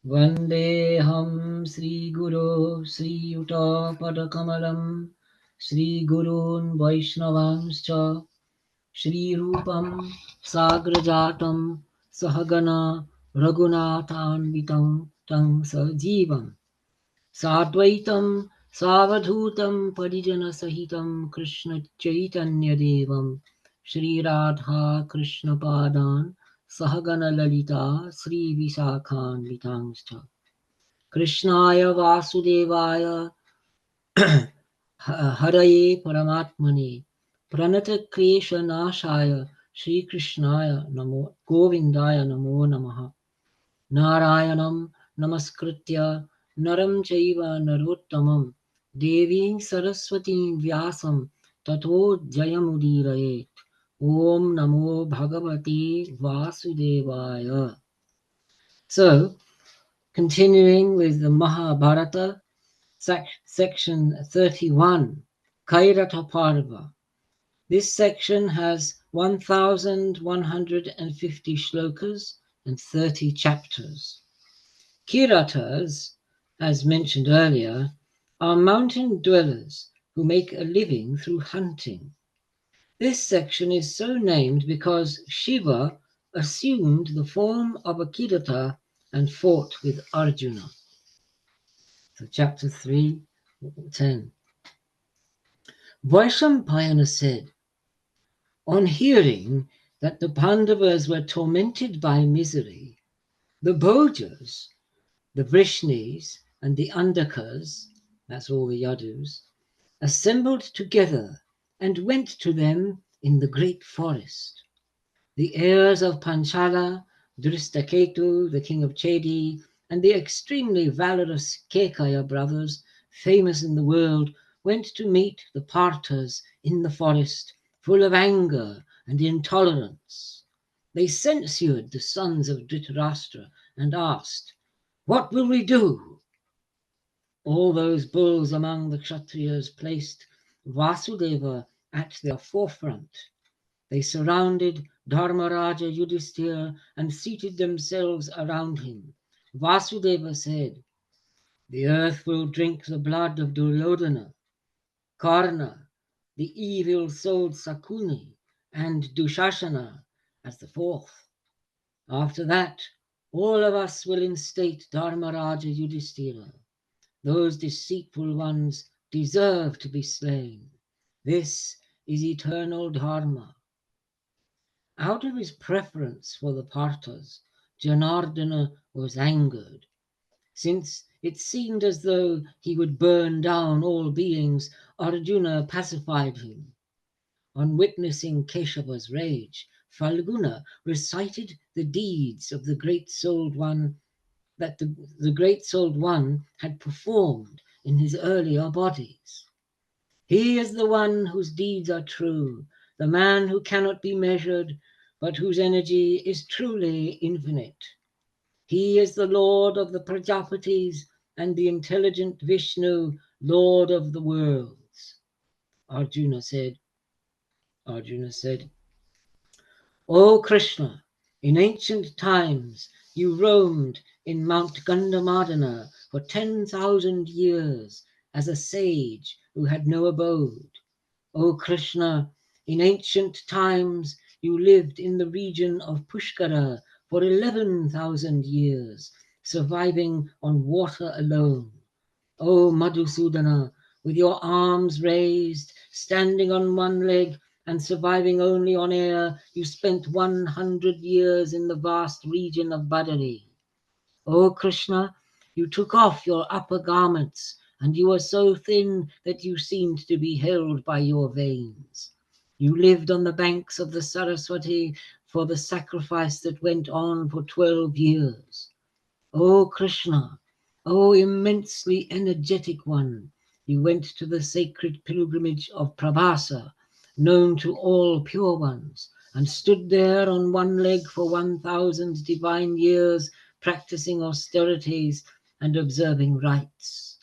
Vandeham Sri Guru Sri Yuta Padakamalam Sri Gurun Vaishnavanscha Shri Rupam Sagrajatam Sahagana Raghunathanvitam Tang Sajivam Sadvaitam Savadhutam Parijana Sahitam Krishna Chaitanya Devam Shri Radha Krishna Padan Sahagana Lalita Sri Visakhan Vitangscha Krishnaya Vasudevaya Haraye Paramatmane Pranata Klesha Nashaya Shri Krishnaya Namo Govindaya Namo Namaha Narayanam Namaskritya Naram Chaiva Narottamam Deving Saraswati Vyasam Tato Jayamudiraye Om Namo Bhagavati Vasudevaya. So, continuing with the Mahabharata, section 31, Kairata Parva. This section has 1,150 shlokas and 30 chapters. Kiratas, as mentioned earlier, are mountain dwellers who make a living through hunting. This section is so named because Shiva assumed the form of a Kirata and fought with Arjuna. So chapter 3:10. Vaishampayana said, on hearing that the Pandavas were tormented by misery, the Bhojas, the Vrishnis, and the Andakas, that's all the Yadus, assembled together and went to them in the great forest. The heirs of Panchala, Dristaketu, the king of Chedi, and the extremely valorous Kekaya brothers, famous in the world, went to meet the Parthas in the forest, full of anger and intolerance. They censured the sons of Dhritarashtra and asked, "What will we do?" All those bulls among the Kshatriyas placed Vasudeva at their forefront. They surrounded Dharmaraja Yudhisthira and seated themselves around him. Vasudeva said, "The earth will drink the blood of Duryodhana, Karna, the evil-souled Sakuni, and Dushashana as the fourth. After that, all of us will instate Dharmaraja Yudhisthira. Those deceitful ones deserve to be slain. This is eternal Dharma." Out of his preference for the Parthas, Janardana was angered. Since it seemed as though he would burn down all beings, Arjuna pacified him. On witnessing Keshava's rage, Falguna recited the deeds of the great-souled one that the great-souled one had performed in his earlier bodies. He is the one whose deeds are true, the man who cannot be measured, but whose energy is truly infinite. He is the Lord of the Prajapatis and the intelligent Vishnu, Lord of the worlds. Arjuna said, "O Krishna, in ancient times you roamed in Mount Gandhamadana for 10,000 years as a sage who had no abode. O Krishna, in ancient times you lived in the region of Pushkara for 11,000 years, surviving on water alone. O Madhusudana, with your arms raised, standing on one leg and surviving only on air, you spent 100 years in the vast region of Badari. O Krishna, you took off your upper garments, and you were so thin that you seemed to be held by your veins. You lived on the banks of the Saraswati for the sacrifice that went on for 12 years. O Krishna, O immensely energetic one, you went to the sacred pilgrimage of Prabhasa, known to all pure ones, and stood there on one leg for 1,000 divine years, practicing austerities and observing rites.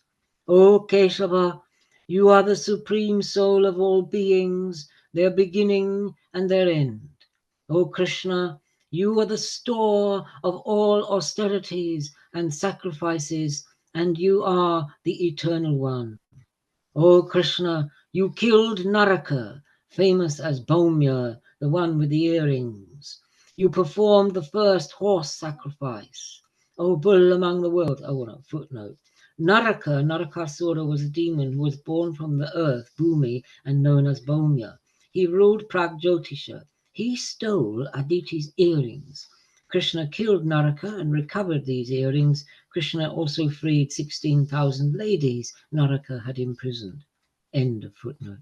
O Keshava, you are the supreme soul of all beings, their beginning and their end. O Krishna, You are the store of all austerities and sacrifices, and you are the Eternal One. O Krishna, you killed Naraka, famous as Bhaumya, the one with the earrings. You performed the first horse sacrifice. O bull among the world. Oh, no, footnote. Narakasura was a demon who was born from the earth, Bhumi, and known as Bhaumya. He ruled Pragjyotisha. He stole Aditi's earrings. Krishna killed Naraka and recovered these earrings. Krishna also freed 16,000 ladies Naraka had imprisoned. End of footnote.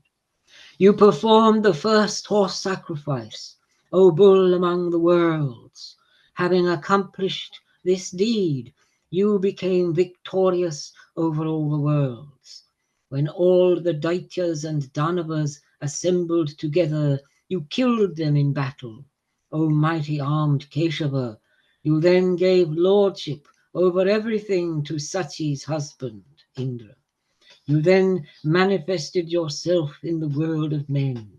You performed the first horse sacrifice, O bull among the worlds. Having accomplished this deed, you became victorious over all the worlds. When all the Daityas and Danavas assembled together, you killed them in battle. O mighty armed Keshava, you then gave lordship over everything to Sachi's husband, Indra. You then manifested yourself in the world of men.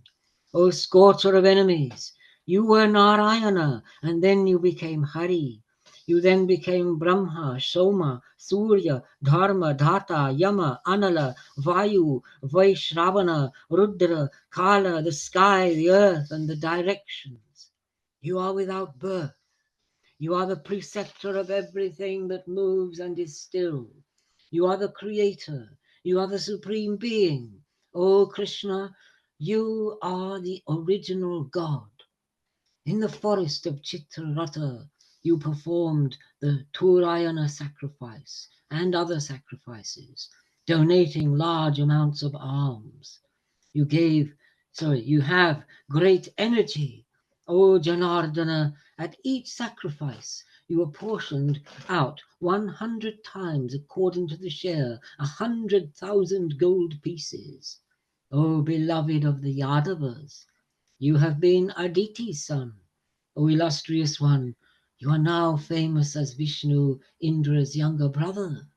O scorcher of enemies, you were Narayana, and then you became Hari. You then became Brahma, Soma, Surya, Dharma, Dhata, Yama, Anala, Vayu, Vaishravana, Rudra, Kala, the sky, the earth, and the directions. You are without birth. You are the preceptor of everything that moves and is still. You are the creator. You are the supreme being. O Krishna, you are the original God. In the forest of Chitrarata, you performed the Turayana sacrifice and other sacrifices, donating large amounts of alms. You have great energy. O Janardana, at each sacrifice you apportioned out 100 times according to the share, 100,000 gold pieces. O beloved of the Yadavas, you have been Aditi's son. O illustrious one, you are now famous as Vishnu, Indra's younger brother.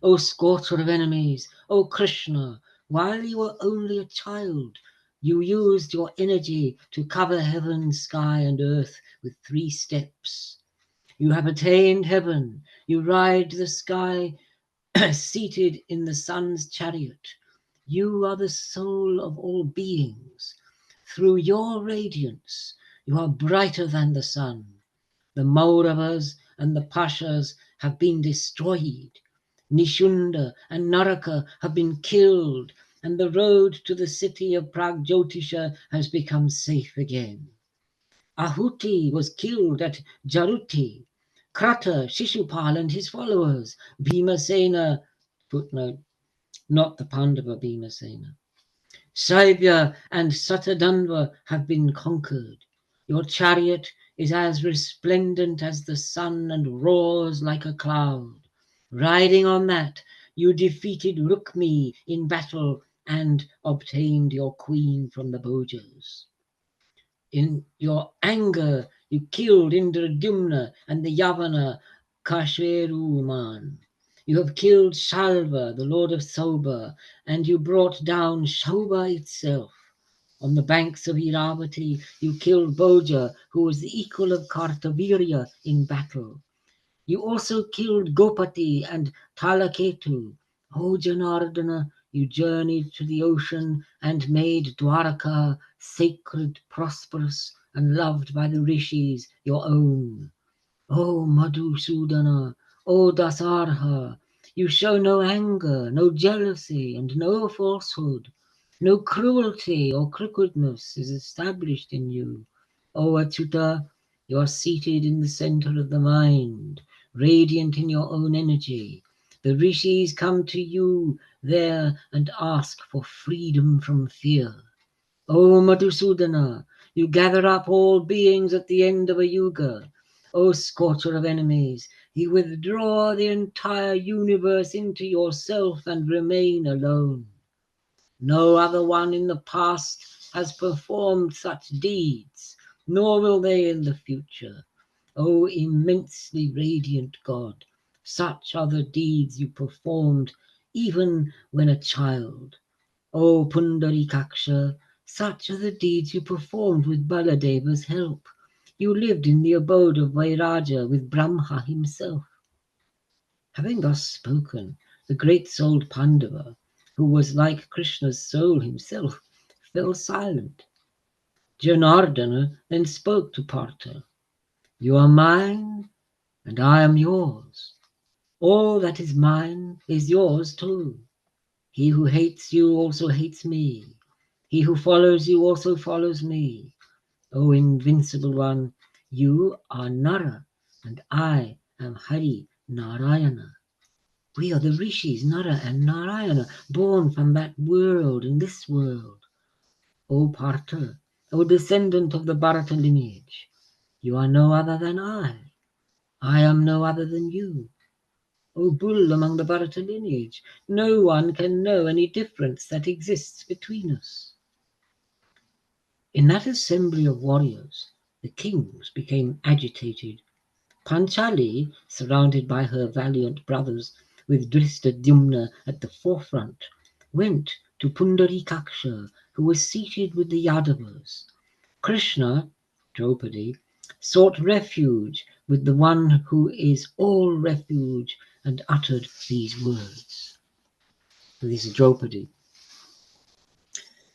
O scorcher of enemies, O Krishna, while you were only a child, you used your energy to cover heaven, sky, and earth with 3 steps. You have attained heaven. You ride the sky seated in the sun's chariot. You are the soul of all beings. Through your radiance, you are brighter than the sun. The Mauravas and the Pashas have been destroyed. Nishunda and Naraka have been killed, and the road to the city of Pragjyotisha has become safe again. Ahuti was killed at Jaruti. Krata, Shishupal and his followers, Bhimasena, footnote, not the Pandava Bhimasena, Saivya and Satadhanva have been conquered. Your chariot is as resplendent as the sun and roars like a cloud. Riding on that, you defeated Rukmi in battle and obtained your queen from the Bhojas. In your anger, you killed Indradyumna and the Yavana Kashveruman. You have killed Shalva, the lord of Soba, and you brought down Shobha itself. On the banks of Iravati, you killed Bhoja, who was the equal of Kartavirya in battle. You also killed Gopati and Talaketu. O Janardana, you journeyed to the ocean and made Dwaraka sacred, prosperous, and loved by the rishis, your own. O Madhusudana, O Dasarha, you show no anger, no jealousy, and no falsehood. No cruelty or crookedness is established in you. O Achyuta, you are seated in the center of the mind, radiant in your own energy. The rishis come to you there and ask for freedom from fear. O Madhusudana, you gather up all beings at the end of a yuga. O scorcher of enemies, you withdraw the entire universe into yourself and remain alone. No other one in the past has performed such deeds, nor will they in the future. O immensely radiant God, such are the deeds you performed even when a child. O Pundarikaksha, such are the deeds you performed with Baladeva's help. You lived in the abode of Vairaja with Brahma himself. Having thus spoken, the great-souled Pandava, who was like Krishna's soul himself, fell silent. Janardana then spoke to Partha. You are mine, and I am yours. All that is mine is yours too. He who hates you also hates me. He who follows you also follows me. O invincible one, you are Nara, and I am Hari Narayana. We are the rishis, Nara and Narayana, born from that world in this world. O Partha, O descendant of the Bharata lineage, you are no other than I. I am no other than you. O bull among the Bharata lineage, no one can know any difference that exists between us. In that assembly of warriors, the kings became agitated. Panchali, surrounded by her valiant brothers, with Drishtadyumna at the forefront, went to Pundarikaksha, who was seated with the Yadavas. Krishna, Draupadi, sought refuge with the one who is all refuge and uttered these words. This is Draupadi.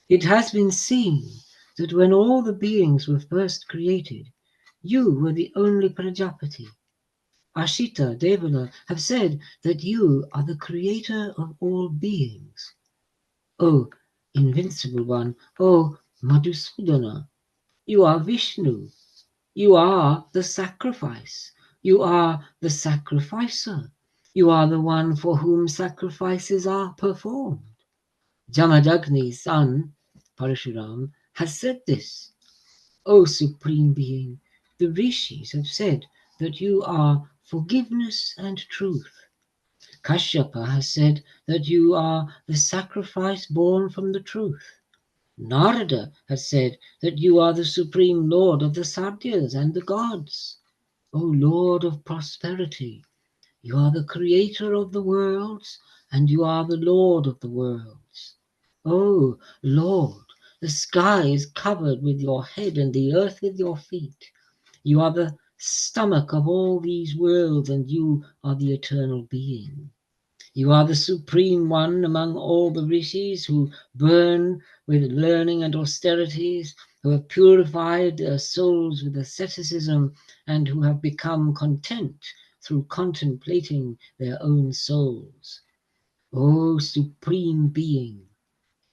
It has been seen that when all the beings were first created, you were the only Prajapati. Ashita, Devala have said that you are the creator of all beings. O invincible one, O Madhusudana, you are Vishnu. You are the sacrifice. You are the sacrificer. You are the one for whom sacrifices are performed. Jamadagni's son, Parashuram, has said this. O Supreme Being, the rishis have said that you are forgiveness and truth. Kashyapa has said that you are the sacrifice born from the truth. Narada has said that you are the supreme lord of the Satyas and the gods. O Lord of prosperity, you are the creator of the worlds and you are the Lord of the worlds. O Lord, the sky is covered with your head and the earth with your feet. You are the stomach of all these worlds and you are the eternal being. You are the supreme one among all the rishis who burn with learning and austerities, who have purified their souls with asceticism, and who have become content through contemplating their own souls. O Supreme Being,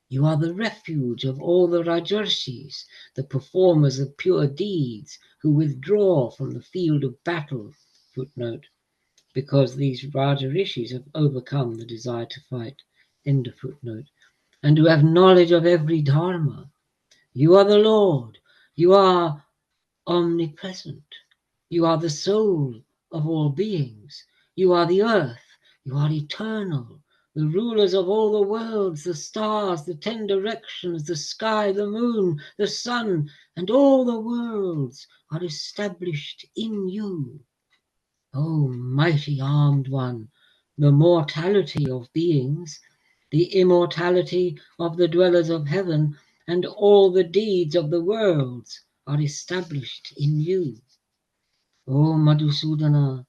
you are the refuge of all the Rajarshis, the performers of pure deeds, who withdraw from the field of battle. Footnote. Because these Raja Rishis have overcome the desire to fight. End of footnote. And who have knowledge of every dharma. You are the Lord. You are omnipresent. You are the soul of all beings. You are the earth. You are eternal. The rulers of all the worlds, the stars, the 10 directions, the sky, the moon, the sun, and all the worlds are established in you. O mighty armed one, the mortality of beings, the immortality of the dwellers of heaven, and all the deeds of the worlds are established in you. O Madhusudana,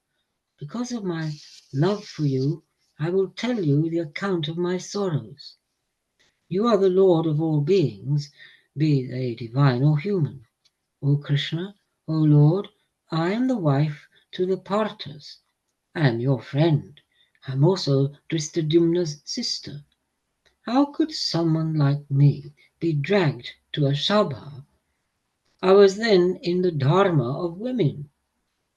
because of my love for you, I will tell you the account of my sorrows. You are the Lord of all beings, be they divine or human. O Krishna, O Lord, I am the wife to the Parthas. I am your friend. I am also Drishtadyumna's sister. How could someone like me be dragged to a sabha? I was then in the dharma of women.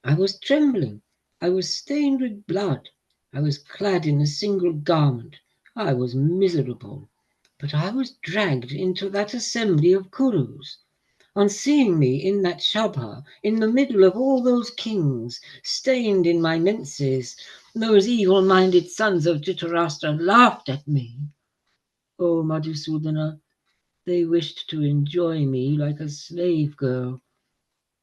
I was trembling. I was stained with blood. I was clad in a single garment. I was miserable. But I was dragged into that assembly of Kurus. On seeing me in that Shabha, in the middle of all those kings, stained in my menses, those evil-minded sons of Dhritarashtra laughed at me. O Madhusudana, they wished to enjoy me like a slave girl.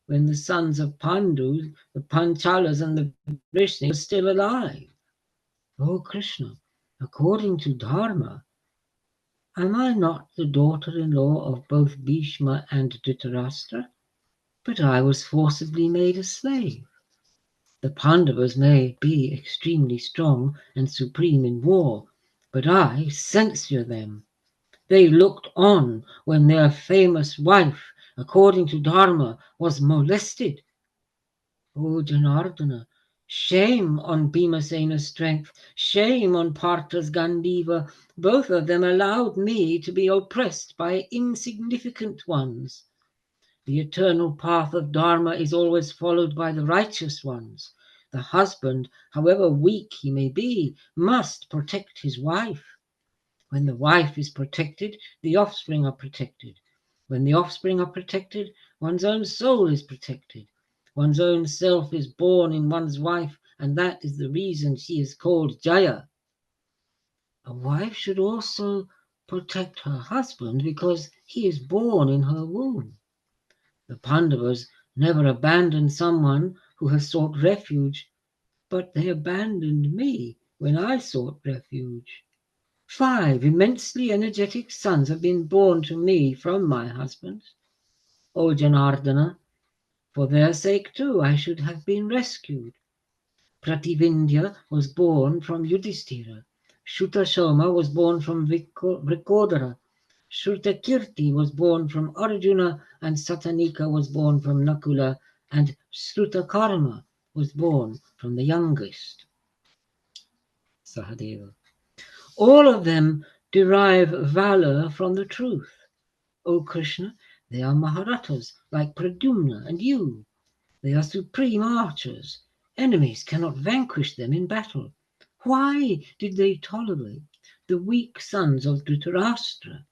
When the sons of Pandu, the Panchalas and the Vrishnis were still alive. O Krishna, according to Dharma, am I not the daughter-in-law of both Bhishma and Dhritarashtra? but I was forcibly made a slave. The Pandavas may be extremely strong and supreme in war, but I censure them. They looked on when their famous wife, according to Dharma, was molested. O Janardana, shame on Bhimasena's strength, shame on Partha's Gandiva. Both of them allowed me to be oppressed by insignificant ones. The eternal path of Dharma is always followed by the righteous ones. The husband, however weak he may be, must protect his wife. When the wife is protected, the offspring are protected. When the offspring are protected, one's own soul is protected. One's own self is born in one's wife, and that is the reason she is called Jaya. A wife should also protect her husband because he is born in her womb. The Pandavas never abandoned someone who has sought refuge, but they abandoned me when I sought refuge. 5 immensely energetic sons have been born to me from my husband. O Janardana, for their sake too I should have been rescued. Prativindya was born from Yudhishthira. Shutasoma was born from Vrikodara. Shrutakirti was born from Arjuna, and Satanika was born from Nakula, and Srutakarma was born from the youngest, Sahadeva. All of them derive valor from the truth. O Krishna, they are Maharatas like Pradyumna and you. They are supreme archers. Enemies cannot vanquish them in battle. Why did they tolerate the weak sons of Dhritarashtra?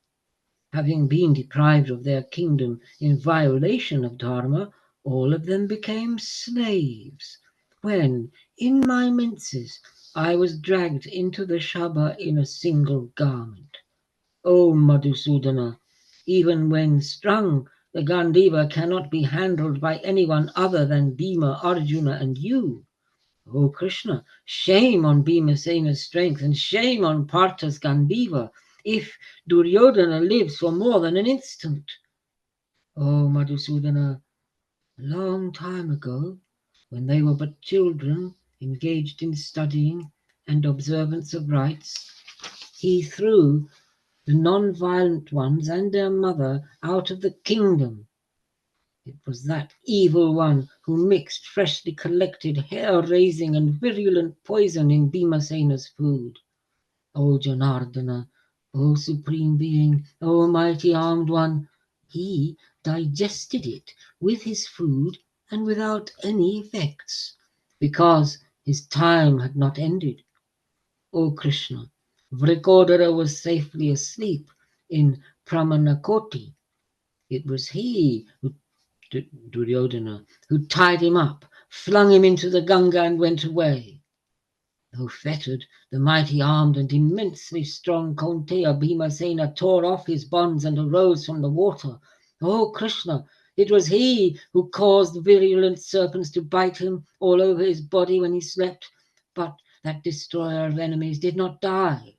Having been deprived of their kingdom in violation of Dharma, all of them became slaves. When, in my menses, I was dragged into the Shabha in a single garment. O Madhusudana, even when strung, the Gandiva cannot be handled by anyone other than Bhima, Arjuna, and you. O Krishna, shame on Bhimasena's strength and shame on Partha's Gandiva if Duryodhana lives for more than an instant. O Madhusudana, a long time ago, when they were but children, engaged in studying and observance of rites, he threw the non-violent ones and their mother out of the kingdom. It was that evil one who mixed freshly collected hair-raising and virulent poison in Bhimasena's food. O Janardana, O Supreme Being, O Mighty Armed One, he digested it with his food and without any effects, because his time had not ended. O Krishna, Vrikodara was safely asleep in Pramanakoti. It was he who Duryodhana, who tied him up, flung him into the Ganga and went away. Though fettered, the mighty armed and immensely strong Kaunteya Bhimasena tore off his bonds and arose from the water. O Krishna, it was he who caused the virulent serpents to bite him all over his body when he slept. But that destroyer of enemies did not die.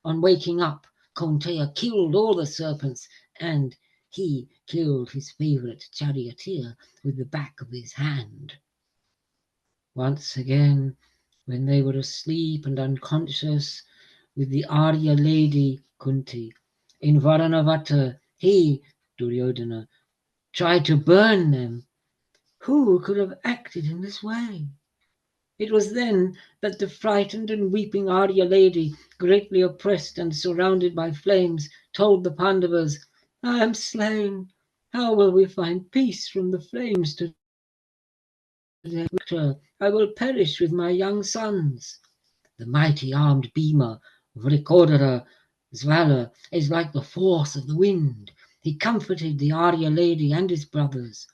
On waking up, Kaunteya killed all the serpents, and he killed his favorite charioteer with the back of his hand. Once again, when they were asleep and unconscious with the Arya lady Kunti in Varanavata, he, Duryodhana, tried to burn them. Who could have acted in this way? It was then that the frightened and weeping Arya lady, greatly oppressed and surrounded by flames, told the Pandavas, I am slain. How will we find peace from the flames today? I will perish with my young sons. The mighty armed Bhima, Vrikodara's valor is like the force of the wind. He comforted the Arya lady and his brothers.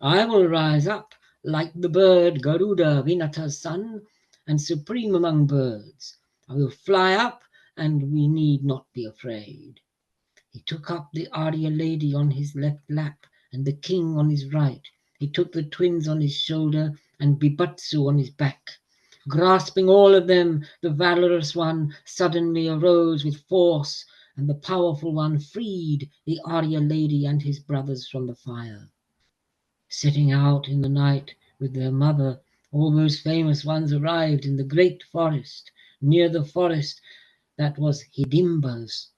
I will rise up like the bird Garuda, Vinata's son, and supreme among birds. I will fly up, and we need not be afraid. He took up the Arya lady on his left lap, and the king on his right. He took the twins on his shoulder, and Bibhatsu on his back. Grasping all of them, the valorous one suddenly arose with force, and the powerful one freed the Arya lady and his brothers from the fire. Setting out in the night with their mother, all those famous ones arrived in the great forest, near the forest that was Hidimba's.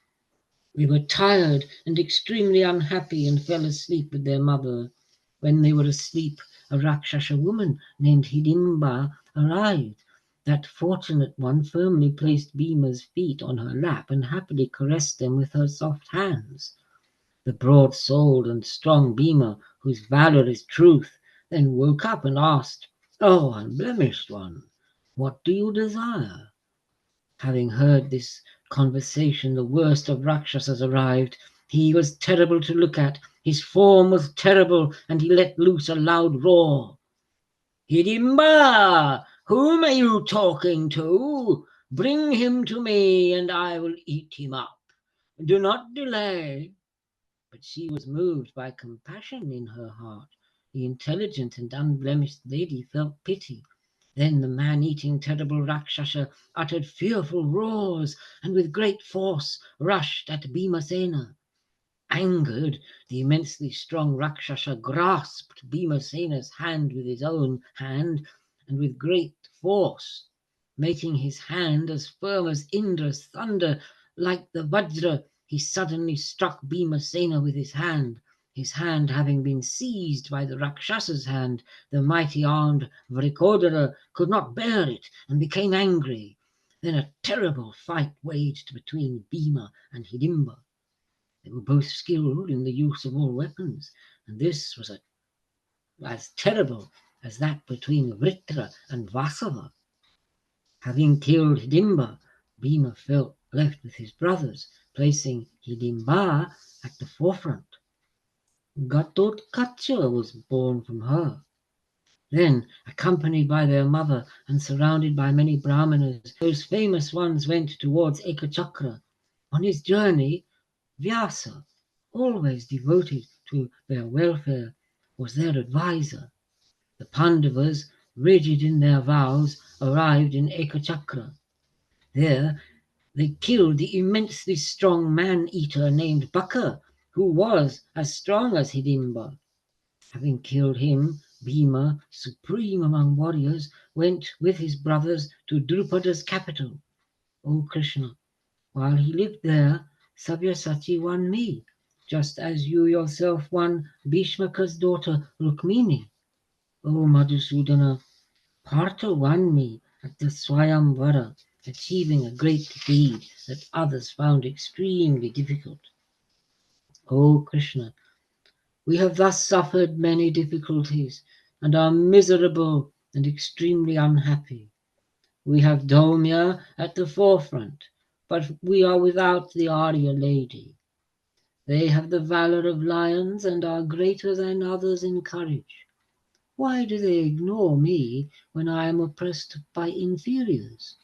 They were tired and extremely unhappy and fell asleep with their mother. When they were asleep, a Rakshasa woman named Hidimba arrived. That fortunate one firmly placed Bhima's feet on her lap and happily caressed them with her soft hands. The broad-souled and strong Bhima, whose valour is truth, then woke up and asked, "O unblemished one, what do you desire?" Having heard this conversation, the worst of Rakshasas arrived. He was terrible to look at, his form was terrible, and he let loose a loud roar. "Hidimba, whom are you talking to? Bring him to me, and I will eat him up. Do not delay." But she was moved by compassion in her heart. The intelligent and unblemished lady felt pity. Then the man-eating terrible Rakshasa uttered fearful roars and with great force rushed at Bhimasena. Angered, the immensely strong Rakshasa grasped Bhimasena's hand with his own hand and with great force, making his hand as firm as Indra's thunder, like the Vajra, he suddenly struck Bhimasena with his hand having been seized by the Rakshasa's hand. The mighty armed Vrikodara could not bear it and became angry. Then a terrible fight waged between Bhima and Hidimba. They were both skilled in the use of all weapons, and this was as terrible as that between Vritra and Vasava. Having killed Hidimba, Bhima felt left with his brothers, placing Hidimba at the forefront. Gatotkacha was born from her. Then, accompanied by their mother and surrounded by many brahmanas, those famous ones went towards Ekachakra. On his journey, Vyasa, always devoted to their welfare, was their adviser. The Pandavas, rigid in their vows, arrived in Ekachakra. There they killed the immensely strong man-eater named Baka, who was as strong as Hidimba. Having killed him, Bhima, supreme among warriors, went with his brothers to Drupada's capital. O Krishna, while he lived there, Sabyasachi won me, just as you yourself won Bhishmaka's daughter Rukmini. O Madhusudana, Partha won me at the Swayamvara, achieving a great deed that others found extremely difficult. O Krishna, we have thus suffered many difficulties and are miserable and extremely unhappy. We have Domya at the forefront, but we are without the Arya lady. They have the valour of lions and are greater than others in courage. Why do they ignore me when I am oppressed by inferiors?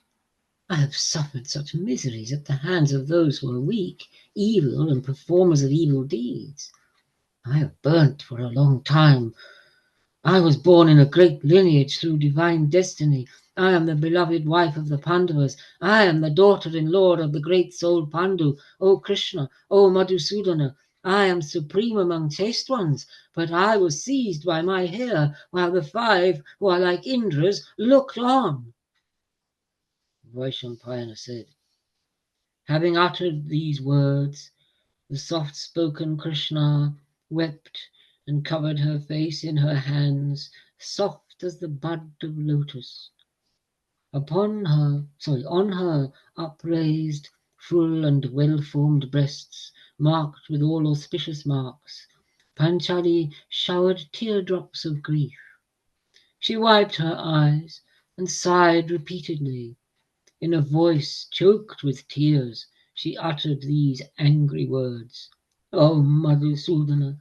I have suffered such miseries at the hands of those who are weak, evil, and performers of evil deeds. I have burnt for a long time. I was born in a great lineage through divine destiny. I am the beloved wife of the Pandavas. I am the daughter-in-law of the great soul Pandu. O Krishna, O Madhusudana, I am supreme among chaste ones, but I was seized by my hair while the five, who are like Indras, looked on. Vaishampayana said, having uttered these words, the soft-spoken Krishna wept and covered her face in her hands, soft as the bud of lotus. On her upraised, full and well-formed breasts, marked with all auspicious marks, Panchali showered teardrops of grief. She wiped her eyes and sighed repeatedly. In a voice choked with tears, she uttered these angry words. "O Madhusudana,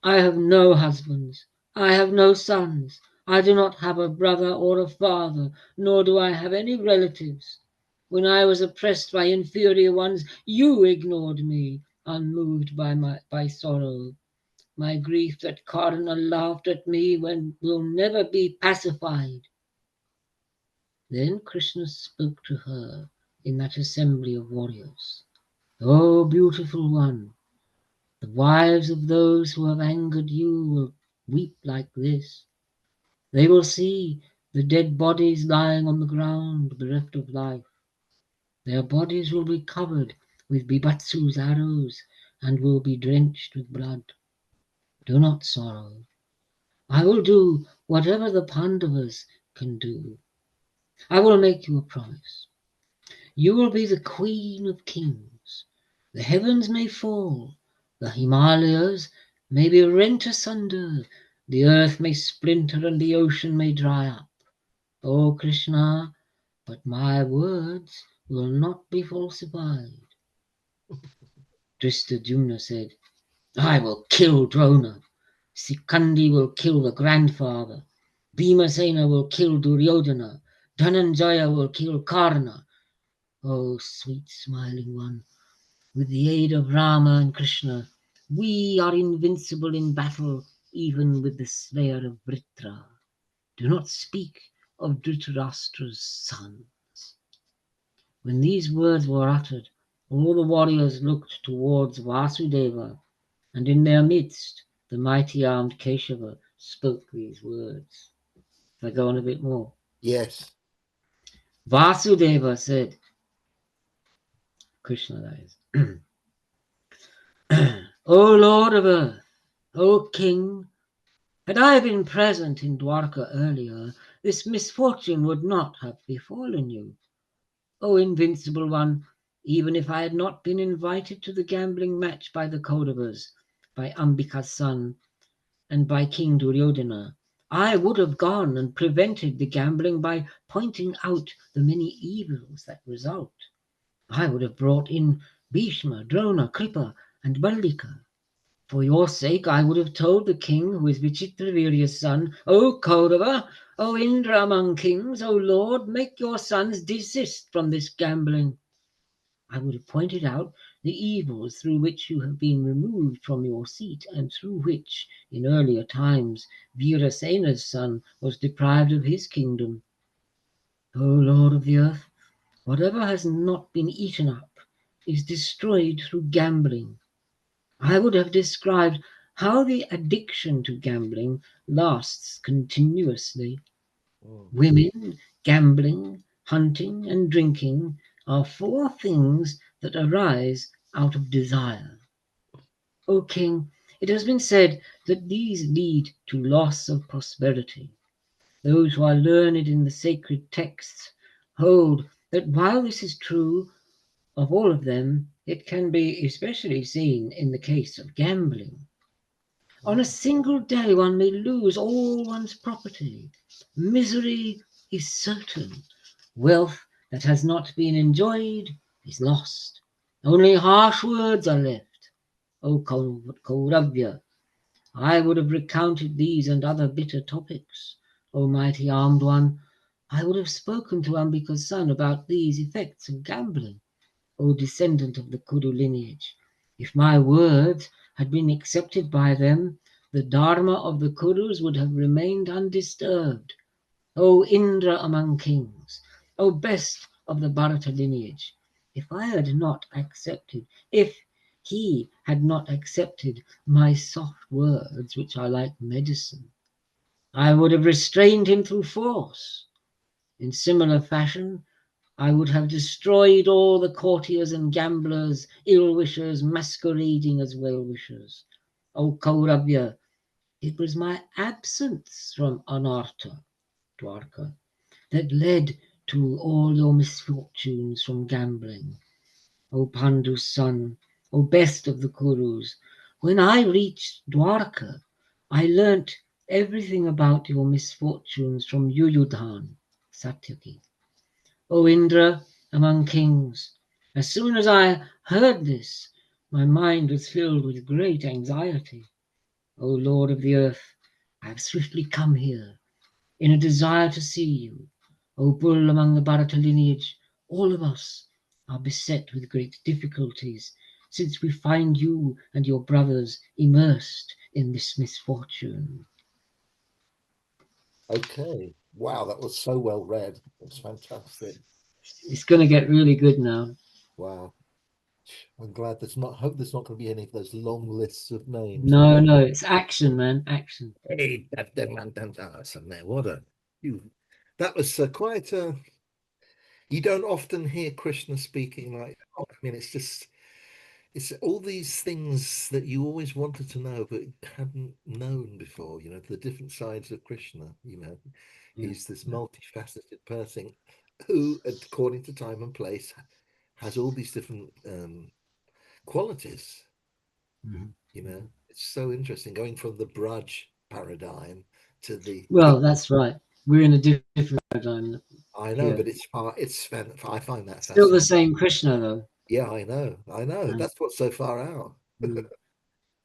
I have no husbands, I have no sons, I do not have a brother or a father, nor do I have any relatives. When I was oppressed by inferior ones, you ignored me, unmoved by sorrow. My grief that Karna laughed at me will never be pacified." Then Krishna spoke to her in that assembly of warriors. "O beautiful one, the wives of those who have angered you will weep like this. They will see the dead bodies lying on the ground, bereft of life. Their bodies will be covered with Bibatsu's arrows and will be drenched with blood. Do not sorrow. I will do whatever the Pandavas can do. I will make you a promise. You will be the queen of kings. The heavens may fall, the Himalayas may be rent asunder, the earth may splinter and the ocean may dry up. O Krishna, but my words will not be falsified. Drishtadyumna said, I will kill Drona. Sikandi will kill the grandfather. Bhimasena will kill Duryodhana. Dhananjaya will kill Karna. O sweet smiling one, with the aid of Rama and Krishna, we are invincible in battle, even with the slayer of Vritra. Do not speak of Dhritarashtra's sons. When these words were uttered, all the warriors looked towards Vasudeva, and in their midst the mighty armed Keshava spoke these words. If I go on a bit more. Yes. Vasudeva said, Krishna that is, O Lord of Earth, O King, had I been present in Dwarka earlier, this misfortune would not have befallen you. O invincible one, even if I had not been invited to the gambling match by the Kauravas, by Ambika's son, and by King Duryodhana, I would have gone and prevented the gambling by pointing out the many evils that result. I would have brought in Bhishma, Drona, Kripa, and Mallika. For your sake I would have told the king, who is Vichitravirya's son, O Kaurava, O Indra among kings, O Lord, make your sons desist from this gambling. I would have pointed out the evils through which you have been removed from your seat, and through which, in earlier times, Virasena's son was deprived of his kingdom. O Lord of the earth, whatever has not been eaten up is destroyed through gambling. I would have described how the addiction to gambling lasts continuously. Women, gambling, hunting, and drinking are four things that arise out of desire. O King, it has been said that these lead to loss of prosperity. Those who are learned in the sacred texts hold that while this is true of all of them, it can be especially seen in the case of gambling. On a single day, one may lose all one's property. Misery is certain. Wealth that has not been enjoyed is lost. Only harsh words are left. O Kauravya, I would have recounted these and other bitter topics. O mighty armed one, I would have spoken to Ambika's son about these effects of gambling. O descendant of the Kuru lineage, if my words had been accepted by them, the Dharma of the Kurus would have remained undisturbed. O Indra among kings, O best of the Bharata lineage, if he had not accepted my soft words, which are like medicine, I would have restrained him through force. In similar fashion, I would have destroyed all the courtiers and gamblers, ill-wishers masquerading as well-wishers. O Kauravya, it was my absence from Anarta, Dwarka, that led to all your misfortunes from gambling. O Pandu's son, O best of the Kurus, when I reached Dwarka, I learnt everything about your misfortunes from Yuyudhan, Satyaki. O Indra among kings, as soon as I heard this, my mind was filled with great anxiety. O Lord of the earth, I have swiftly come here in a desire to see you. O bull among the Bharata lineage, all of us are beset with great difficulties, since we find you and your brothers immersed in this misfortune. Okay. Wow, that was so well read. It's fantastic. It's going to get really good now. Wow. I'm glad there's not. Hope there's not going to be any of those long lists of names. No, no, it's action, man, action. Hey, something. What a you. That was quite a. You don't often hear Krishna speaking like. I mean, it's all these things that you always wanted to know but hadn't known before. You know, the different sides of Krishna. You know, Yeah, he's this yeah. multifaceted person who, according to time and place, has all these different qualities. Mhm, You know, mhm. it's so interesting going from the Braj paradigm to the. Well, that's right. We're in a different paradigm I know, here. but I find that Still the fascinating. same Krishna, though. Yeah, I know. And, That's what's so far out. mm.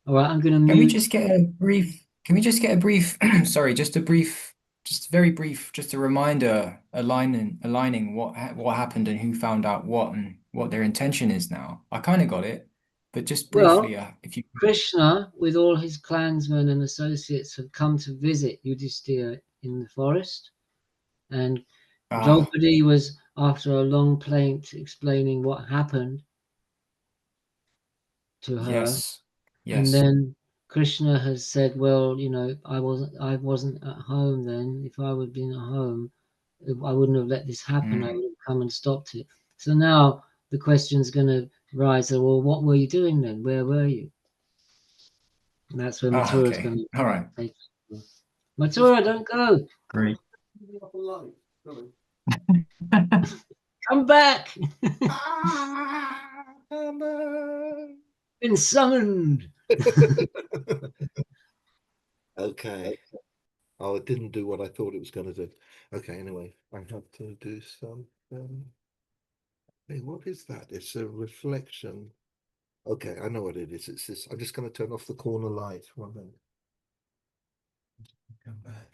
All right, I'm going to Can we mute. just get a brief, can we just get a brief, sorry, just a brief, just very brief, just a reminder, aligning what happened and who found out what and what their intention is now. I kind of got it, but just Well, briefly, if you Krishna, with all his clansmen and associates, had come to visit Yudhishthira in the forest, and ah, Draupadi was, after a long plaint, explaining what happened to her. yes, And yes, then Krishna has said, "Well, I wasn't at home then. If I would have been at home, I wouldn't have let this happen. I mm. would have come and stopped it." So now the question's going to rise: well, what were you doing then? Where were you? And that's where Ah, Mathura's okay, going to all right, take. Just Mathura, don't go. great. off a light. Sorry. Come back. Hammer. Been summoned. Okay. Oh, it didn't do what I thought it was going to do. Okay, anyway, I have to do some. Hey, what is that? It's a reflection. Okay, I know what it is. It's this. I'm just going to turn off the corner light. One minute. Come back.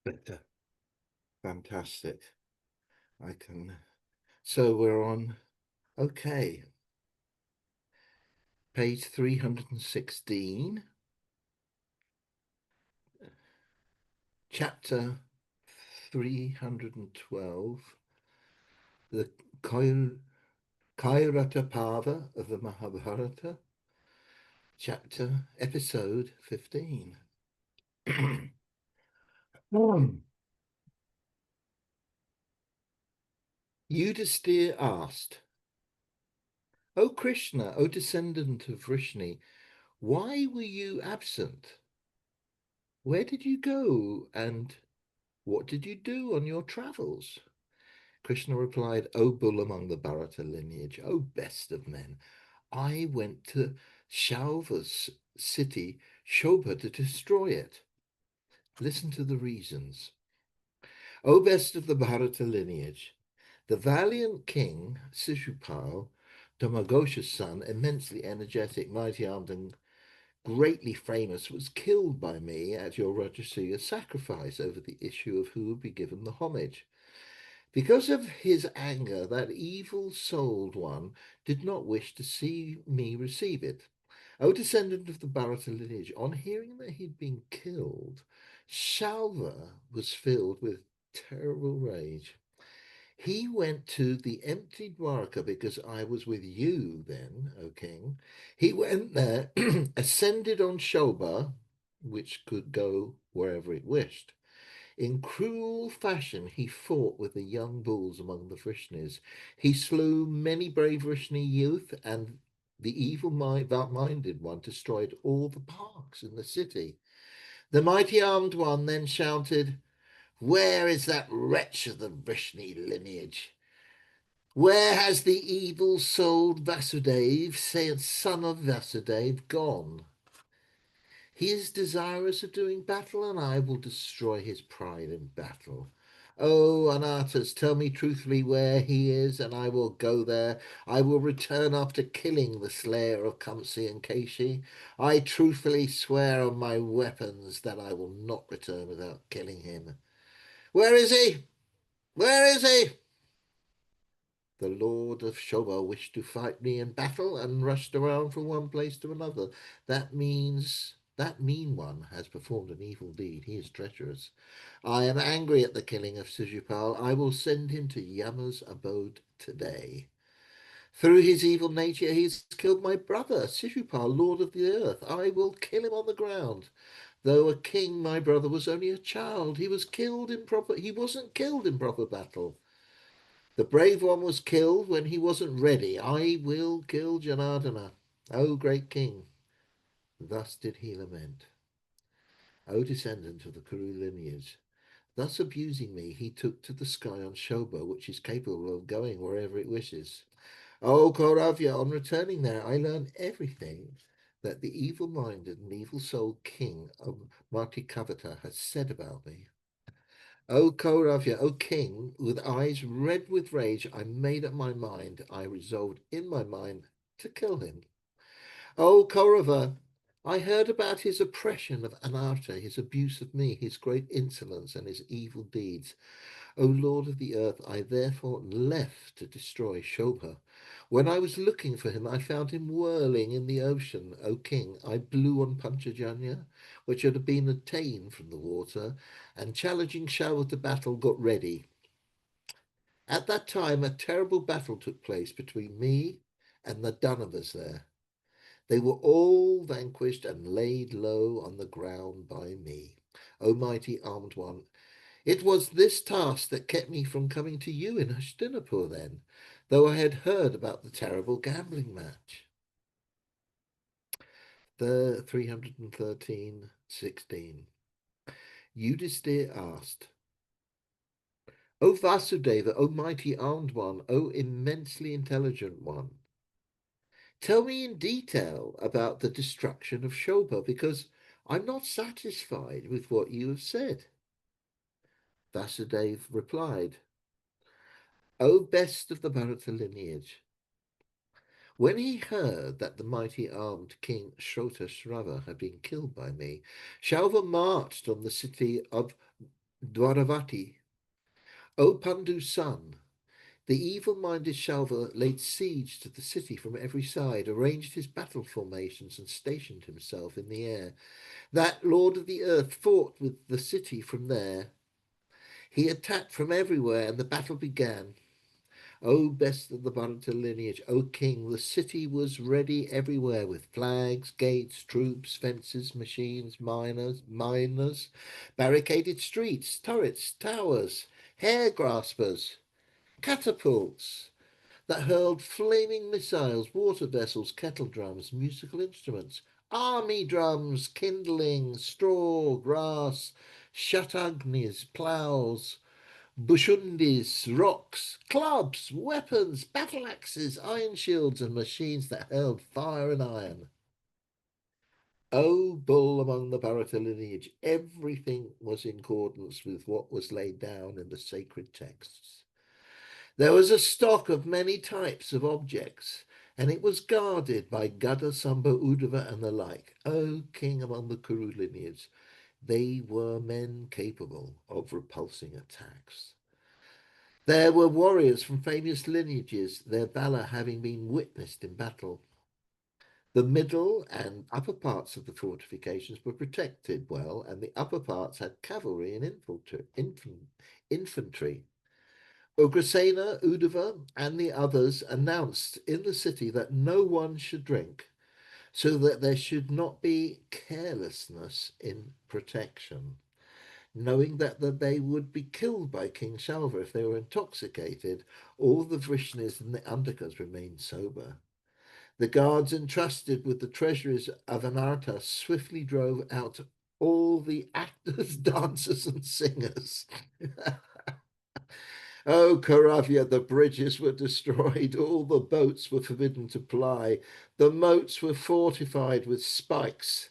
Better. Fantastic. I can. So we're on. Okay, page 316, chapter 312, the Kairata Pava of the Mahabharata, episode 15. Yudhisthira asked, O Krishna, O descendant of Vrishni, why were you absent? Where did you go and what did you do on your travels? Krishna replied, O bull among the Bharata lineage, O best of men, I went to Shalva's city, Shobha, to destroy it. Listen to the reasons. O best of the Bharata lineage, the valiant king Sishupal, Dharmagosha's son, immensely energetic, mighty-armed, and greatly famous, was killed by me at your Rajasuya sacrifice over the issue of who would be given the homage. Because of his anger, that evil-souled one did not wish to see me receive it. O descendant of the Bharata lineage, on hearing that he'd been killed, Shalva was filled with terrible rage. He went to the empty Dwarka because I was with you then, O king. He went there, ascended on Shobha, which could go wherever it wished. In cruel fashion, he fought with the young bulls among the Vrishnis. He slew many brave Vrishni youth, and the evil-minded one destroyed all the parks in the city. The mighty armed one then shouted, Where is that wretch of the Vrishni lineage? Where has the evil-souled Vasudev, son of Vasudev, gone? He is desirous of doing battle, and I will destroy his pride in battle. Oh, Anatas, tell me truthfully where he is, and I will go there. I will return after killing the slayer of Kamsi and Keshi. I truthfully swear on my weapons that I will not return without killing him. Where is he? Where is he? The lord of Shoba wished to fight me in battle and rushed around from one place to another. That means that mean one has performed an evil deed. He is treacherous. I am angry at the killing of Sujipal. I will send him to Yama's abode today. Through his evil nature, he has killed my brother, Sishupal, lord of the earth. I will kill him on the ground. Though a king, my brother was only a child. He wasn't killed in proper battle. The brave one was killed when he wasn't ready. I will kill Janardana, O great king. Thus did he lament. O descendant of the Kuru lineage, thus abusing me, he took to the sky on Shoba, which is capable of going wherever it wishes. O Kauravya, on returning there, I learned everything that the evil-minded and evil-souled king of Martikavata has said about me. O Kauravya, O king, with eyes red with rage, I made up my mind. I resolved in my mind to kill him. O Kaurava, I heard about his oppression of Anarta, his abuse of me, his great insolence, and his evil deeds. O Lord of the earth, I therefore left to destroy Shobha. When I was looking for him, I found him whirling in the ocean. O king, I blew on Panchajanya, which had been obtained from the water, and challenging Shobha to battle, got ready. At that time, a terrible battle took place between me and the Danavas there. They were all vanquished and laid low on the ground by me. O mighty armed one, it was this task that kept me from coming to you in Hastinapur then, though I had heard about the terrible gambling match. The 313:16. Yudhisthira asked, O Vasudeva, O mighty armed one, O immensely intelligent one, tell me in detail about the destruction of Shobha, because I'm not satisfied with what you have said. Vasudeva replied, O best of the Bharata lineage, when he heard that the mighty armed king Shrotashrava had been killed by me, Shalva marched on the city of Dwaravati. O Pandu's son, the evil-minded Shalva laid siege to the city from every side, arranged his battle formations, and stationed himself in the air. That lord of the earth fought with the city from there. He attacked from everywhere, and the battle began. O best of the Bharata lineage, O king, the city was ready everywhere with flags, gates, troops, fences, machines, miners, barricaded streets, turrets, towers, hair graspers, catapults that hurled flaming missiles, water vessels, kettle drums, musical instruments, army drums, kindling, straw, grass, shatagnis, ploughs, bushundis, rocks, clubs, weapons, battle axes, iron shields, and machines that hurled fire and iron. O bull among the Bharata lineage, everything was in accordance with what was laid down in the sacred texts. There was a stock of many types of objects, and it was guarded by Gada, Samba, Udava, and the like. O king among the Kuru lineage, they were men capable of repulsing attacks. There were warriors from famous lineages, their valour having been witnessed in battle. The middle and upper parts of the fortifications were protected well, and the upper parts had cavalry and infantry. Ugrasena, Udava, and the others announced in the city that no one should drink, so that there should not be carelessness in protection. Knowing that they would be killed by King Shalva if they were intoxicated, all the Vrishnis and the Andakas remained sober. The guards entrusted with the treasuries of Anarta swiftly drove out all the actors, dancers, and singers. Oh, Karavya, the bridges were destroyed, all the boats were forbidden to ply, the moats were fortified with spikes.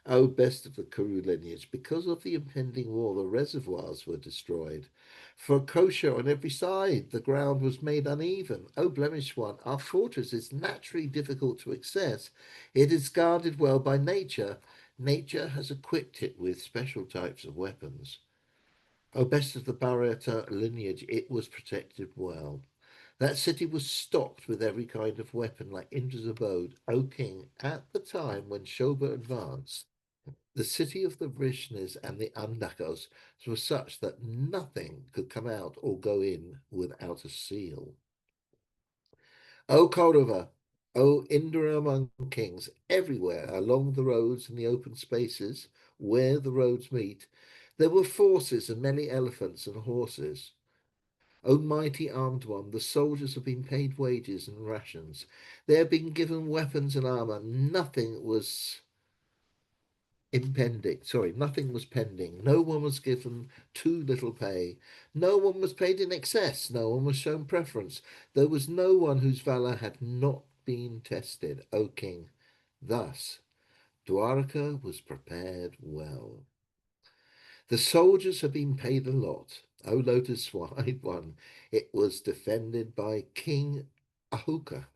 O best of the Kuru lineage, because of the impending war, the reservoirs were destroyed. For kosher on every side, the ground was made uneven. O blemished one, our fortress is naturally difficult to access. It is guarded well by nature. Nature has equipped it with special types of weapons. O best of the Bharata lineage, it was protected well. That city was stocked with every kind of weapon like Indra's abode. O king, at the time when Shobha advanced, the city of the Vrishnis and the Andakas was such that nothing could come out or go in without a seal. O Kaurava, O Indra among kings, everywhere along the roads and the open spaces where the roads meet, there were forces and many elephants and horses. O mighty armed one, the soldiers have been paid wages and rations. They have been given weapons and armour. Nothing was pending. No one was given too little pay. No one was paid in excess. No one was shown preference. There was no one whose valour had not been tested, O king. Thus, Dwarka was prepared well. The soldiers had been paid a lot. O lotus wide one, it was defended by King Ahuka.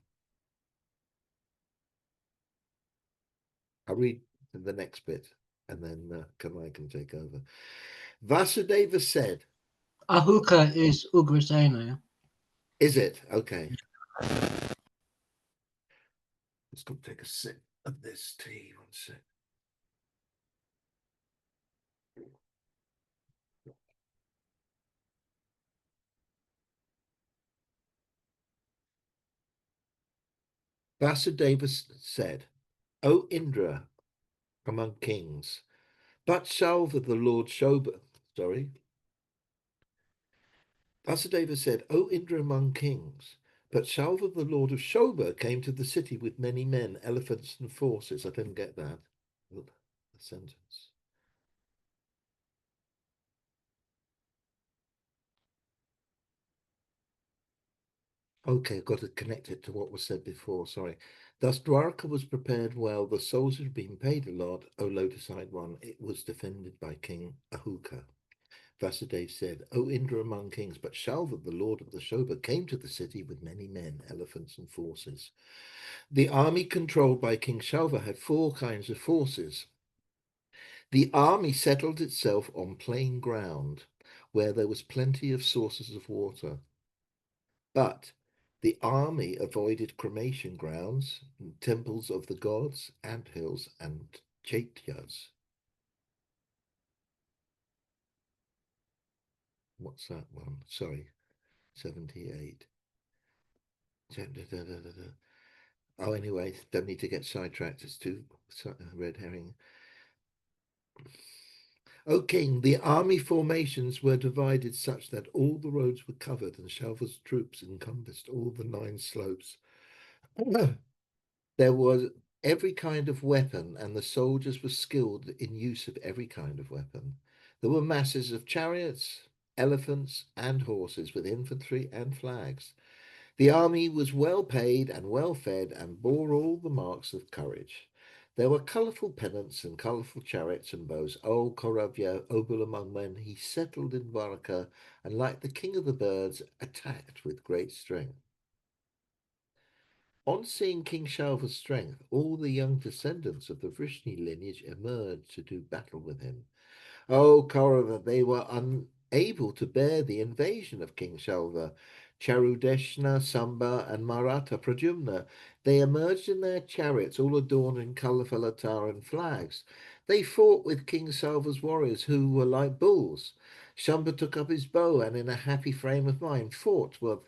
I'll read the next bit and then Kamai can take over. Vasudeva said, Ahuka is Ugrasena. is it? Okay. Let's go take a sip of this tea. One sec. Vasudeva said, O Indra among kings, but Salva the Lord Shobha. Sorry. Vasudeva said, O Indra among kings, but Salva the Lord of Shobha came to the city with many men, elephants, and forces. I didn't get that. The sentence. Okay, I've got to connect it to what was said before. Sorry. Thus Dwarka was prepared well. The soldiers had been paid a lot. O lotus-eyed one, it was defended by King Ahuka. Vasudeva said, O Indra among kings, but Shalva, the lord of the Shobha, came to the city with many men, elephants, and forces. The army controlled by King Shalva had four kinds of forces. The army settled itself on plain ground, where there was plenty of sources of water. But the army avoided cremation grounds, temples of the gods, anthills, and chaityas. What's that one? Sorry, 78. Oh, anyway, don't need to get sidetracked. It's too red herring. O king, the army formations were divided such that all the roads were covered and Shalva's troops encompassed all the 9 slopes. There was every kind of weapon, and the soldiers were skilled in use of every kind of weapon. There were masses of chariots, elephants, and horses with infantry and flags. The army was well paid and well fed and bore all the marks of courage. There were colourful pennants and colourful chariots and bows. O Kauravya, noble among men, he settled in Dwarka and, like the king of the birds, attacked with great strength. On seeing King Shalva's strength, all the young descendants of the Vrishni lineage emerged to do battle with him. O Kaurava, they were unable to bear the invasion of King Shalva. Charudeshna, Samba, and Maratha Pradyumna, they emerged in their chariots, all adorned in colourful attire and flags. They fought with King Shalva's warriors, who were like bulls. Shamba took up his bow and, in a happy frame of mind, fought with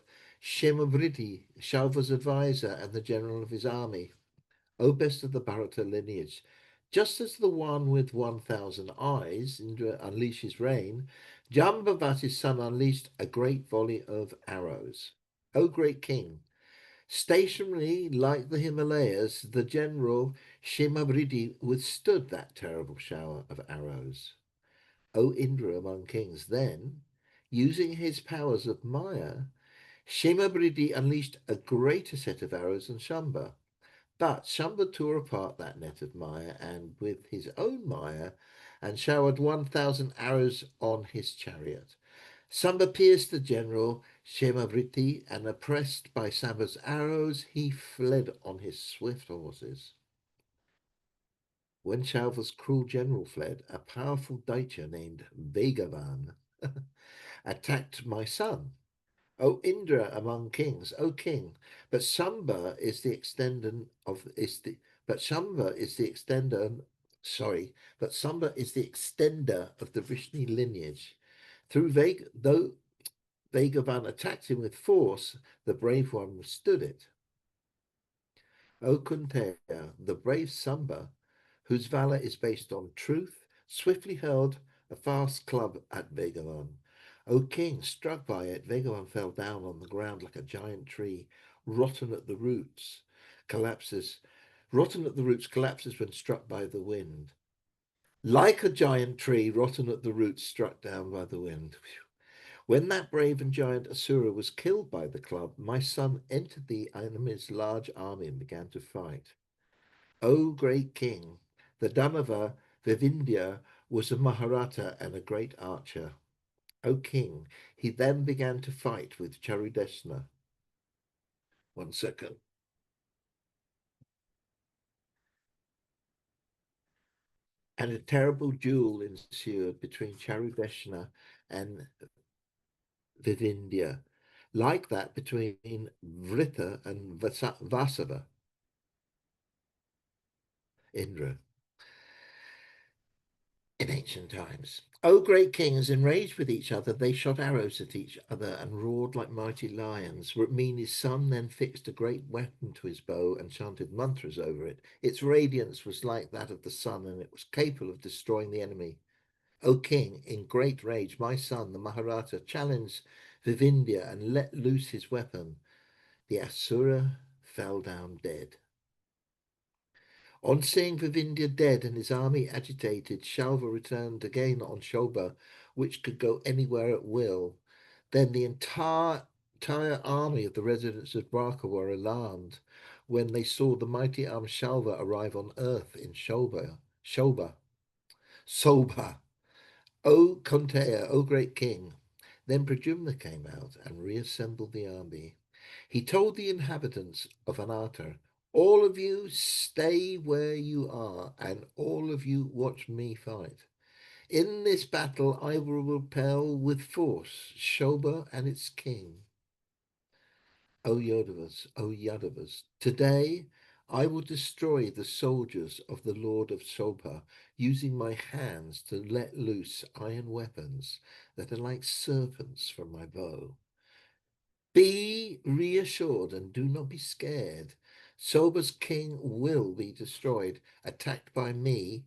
Shemavriti, Shalva's adviser and the general of his army. O best of the Bharata lineage, just as the one with 1,000 eyes unleashed his rain, Jambavati's son unleashed a great volley of arrows. O great king, stationary like the Himalayas, the general Shemavriti withstood that terrible shower of arrows. O Indra among kings, then, using his powers of Maya, Shemavriti unleashed a greater set of arrows than Shamba. But Shamba tore apart that net of Maya and with his own Maya and showered 1,000 arrows on his chariot. Samba pierced the general Shemavriti, and oppressed by Samba's arrows, he fled on his swift horses. When Shalva's cruel general fled, a powerful Daitya named Vegavan attacked my son. O Indra among kings, O king. But Samba is the extendant of is the but Samba is the extender sorry, but Samba is the extender of the Vishnu lineage. Though Vagavan attacked him with force, the brave one withstood it. O Kunteya, the brave Samba, whose valour is based on truth, swiftly hurled a fast club at Vagavan. O king, struck by it, Vagavan fell down on the ground like a giant tree, rotten at the roots, collapses. Rotten at the roots collapses when struck by the wind. Like a giant tree, rotten at the roots, struck down by the wind. When that brave and giant Asura was killed by the club, my son entered the enemy's large army and began to fight. O great king, the Damava Vivindya was a Mahabharata and a great archer. O king, he then began to fight with Charudeshna. 1 second. And a terrible duel ensued between Charudeshna and Vivindya, like that between Vritha and Vasava, Indra, in ancient times. O great kings, enraged with each other, they shot arrows at each other and roared like mighty lions. Rukmini's son then fixed a great weapon to his bow and chanted mantras over it. Its radiance was like that of the sun, and it was capable of destroying the enemy. O king, in great rage, my son, the Mahabharata, challenged Vivindya and let loose his weapon. The Asura fell down dead. On seeing Vivindya dead and his army agitated, Shalva returned again on Shobha, which could go anywhere at will. Then the entire army of the residents of Dwarka were alarmed when they saw the mighty armed Shalva arrive on earth in Shobha. Sobha. O Konteya, O great king. Then Pradyumna came out and reassembled the army. He told the inhabitants of Anata, all of you stay where you are, and all of you watch me fight. In this battle I will repel with force Shobha and its king. O Yadavas, today I will destroy the soldiers of the Lord of Shobha, using my hands to let loose iron weapons that are like serpents from my bow. Be reassured and do not be scared. Shobha's king will be destroyed. Attacked by me,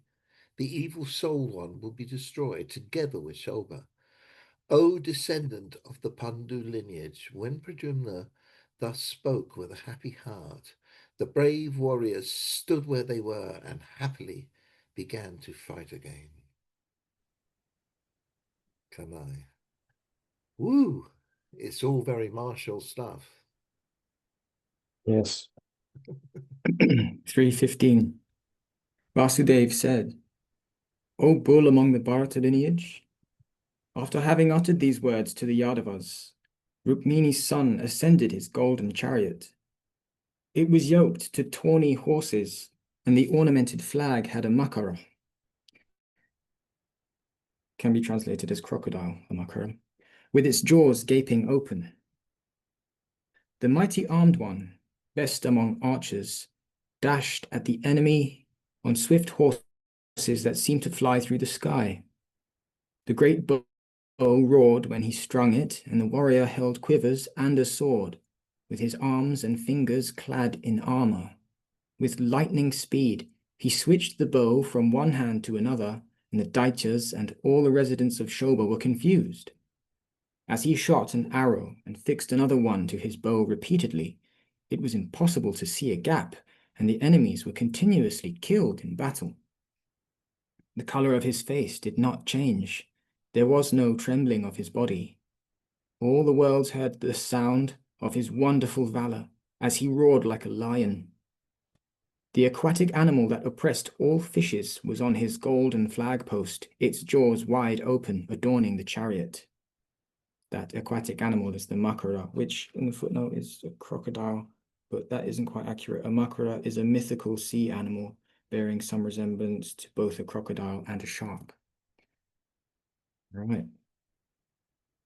the evil soul one will be destroyed together with Shobha. O descendant of the Pandu lineage, when Pradyumna thus spoke with a happy heart, the brave warriors stood where they were and happily began to fight again. Kanai. Woo! It's all very martial stuff. Yes. 3:15. Vasudev said, O bull among the Bharata lineage, after having uttered these words to the Yadavas, Rukmini's son ascended his golden chariot. It was yoked to tawny horses, and the ornamented flag had a makara, can be translated as crocodile, a makara, with its jaws gaping open. The mighty armed one, best among archers, dashed at the enemy on swift horses that seemed to fly through the sky. The great bow roared when he strung it, and the warrior held quivers and a sword, with his arms and fingers clad in armor. With lightning speed, he switched the bow from one hand to another, and the Daityas and all the residents of Shobha were confused. As he shot an arrow and fixed another one to his bow repeatedly, it was impossible to see a gap, and the enemies were continuously killed in battle. The color of his face did not change. There was no trembling of his body. All the world heard the sound of his wonderful valor as he roared like a lion. The aquatic animal that oppressed all fishes was on his golden flag post, its jaws wide open, adorning the chariot. That aquatic animal is the makara, which in the footnote is a crocodile, but that isn't quite accurate. A makara is a mythical sea animal bearing some resemblance to both a crocodile and a shark. Right.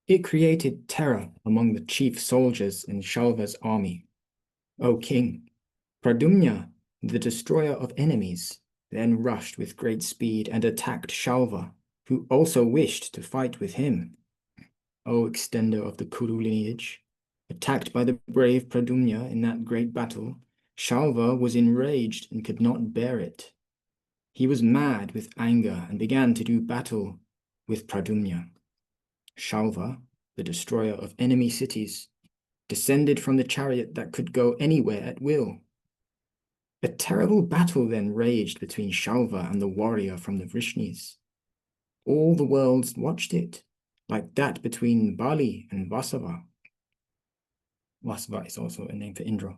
It created terror among the chief soldiers in Shalva's army. O king, Pradumna, the destroyer of enemies, then rushed with great speed and attacked Shalva, who also wished to fight with him. O extender of the Kuru lineage, attacked by the brave Pradumna in that great battle, Shalva was enraged and could not bear it. He was mad with anger and began to do battle with Pradumna. Shalva, the destroyer of enemy cities, descended from the chariot that could go anywhere at will. A terrible battle then raged between Shalva and the warrior from the Vrishnis. All the worlds watched it, like that between Bali and Vasava. Vasava is also a name for Indra.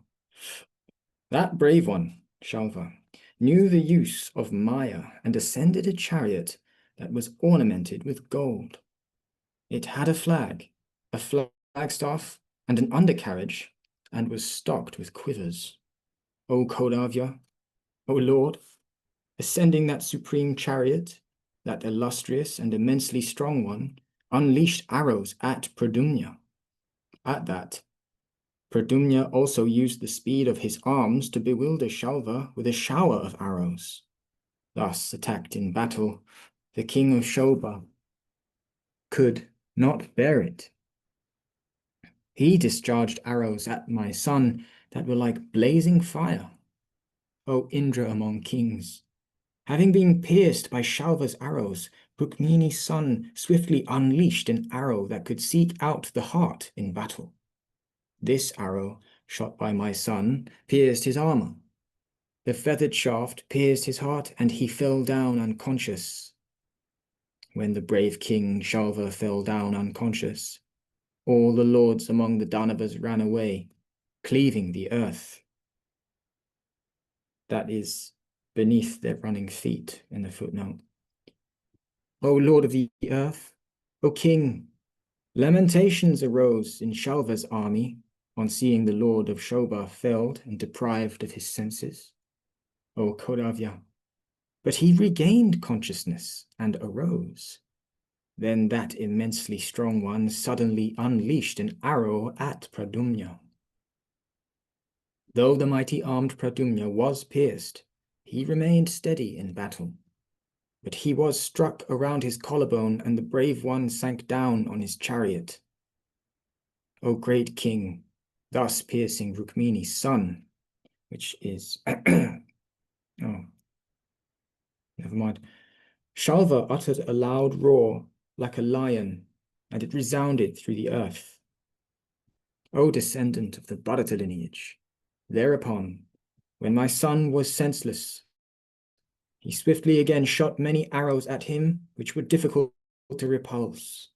That brave one, Shalva, knew the use of Maya and ascended a chariot that was ornamented with gold. It had a flag, a flagstaff, and an undercarriage, and was stocked with quivers. O Kodavya, O Lord, ascending that supreme chariot, that illustrious and immensely strong one, unleashed arrows at Pradumna. At that, Pradumna also used the speed of his arms to bewilder Shalva with a shower of arrows. Thus, attacked in battle, the king of Shobha could not bear it. He discharged arrows at my son that were like blazing fire. O Indra among kings, having been pierced by Shalva's arrows, Rukmini's son swiftly unleashed an arrow that could seek out the heart in battle. This arrow, shot by my son, pierced his armor. The feathered shaft pierced his heart, and he fell down unconscious. When the brave king Shalva fell down unconscious, all the lords among the Danavas ran away, cleaving the earth. That is beneath their running feet in the footnote. O Lord of the earth, O King, lamentations arose in Shalva's army on seeing the Lord of Shobha felled and deprived of his senses. O Kodavya, but he regained consciousness and arose. Then that immensely strong one suddenly unleashed an arrow at Pradumna. Though the mighty armed Pradumna was pierced, he remained steady in battle. But he was struck around his collarbone, and the brave one sank down on his chariot. O great king, thus piercing Rukmini's son, which is oh, never mind. Shalva uttered a loud roar like a lion, and it resounded through the earth. O descendant of the Bharata lineage, thereupon, when my son was senseless, he swiftly again shot many arrows at him, which were difficult to repulse.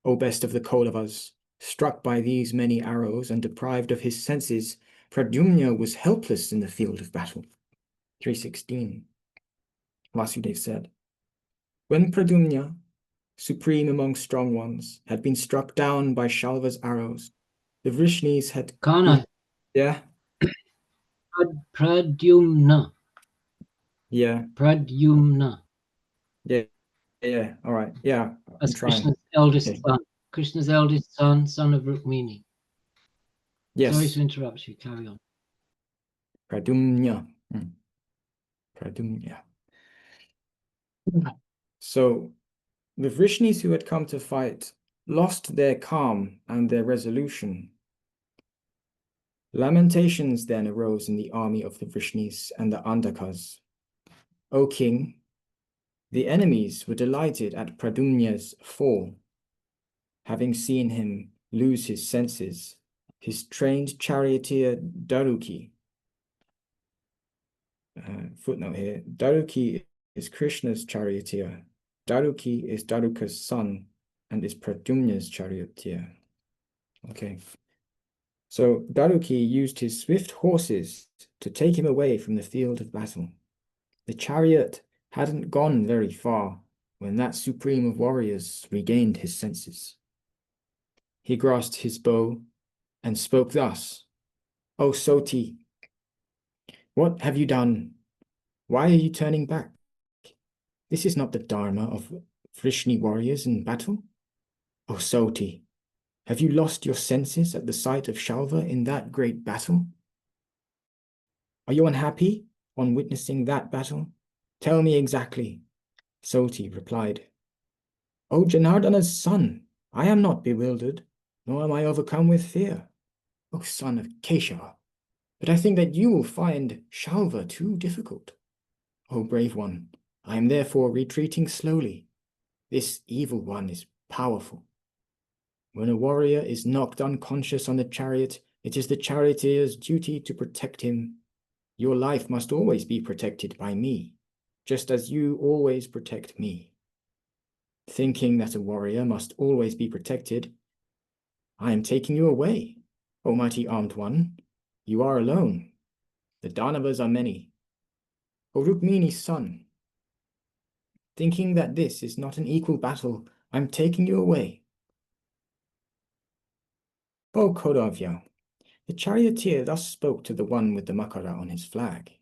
O best of the Kaulavas, struck by these many arrows and deprived of his senses, Pradumna was helpless in the field of battle. 316. Vasudev said, when Pradumna, supreme among strong ones, had been struck down by Shalva's arrows, the Vrishnis had... Kana. Yeah? Pradyumna. Yeah. Pradyumna. Yeah. Yeah. All right. Yeah. I'm That's trying. Krishna's eldest Okay. son. Krishna's eldest son, son of Rukmini. Yes. Sorry to interrupt you. Carry on. Pradumna. Pradumna. So the Vrishnis who had come to fight lost their calm and their resolution. Lamentations then arose in the army of the Vrishnis and the Andakas. O king, the enemies were delighted at Pradumna's fall. Having seen him lose his senses, his trained charioteer Daruki, footnote here, Daruki is Krishna's charioteer. Daruki is Daruka's son and is Pradumna's charioteer. Okay. So Daruki used his swift horses to take him away from the field of battle. The chariot hadn't gone very far when that supreme of warriors regained his senses. He grasped his bow and spoke thus, O Soti, what have you done? Why are you turning back? This is not the dharma of Vrishni warriors in battle. O Soti, have you lost your senses at the sight of Shalva in that great battle? Are you unhappy on witnessing that battle? Tell me exactly. Soti replied, O Janardana's son, I am not bewildered, nor am I overcome with fear. O son of Keshava, but I think that you will find Shalva too difficult. O brave one, I am therefore retreating slowly. This evil one is powerful. When a warrior is knocked unconscious on the chariot, it is the charioteer's duty to protect him. Your life must always be protected by me, just as you always protect me. Thinking that a warrior must always be protected, I am taking you away, O mighty armed one. You are alone. The Danavas are many. O Rukmini's son, thinking that this is not an equal battle, I'm taking you away. O Kodavya, the charioteer thus spoke to the one with the Makara on his flag.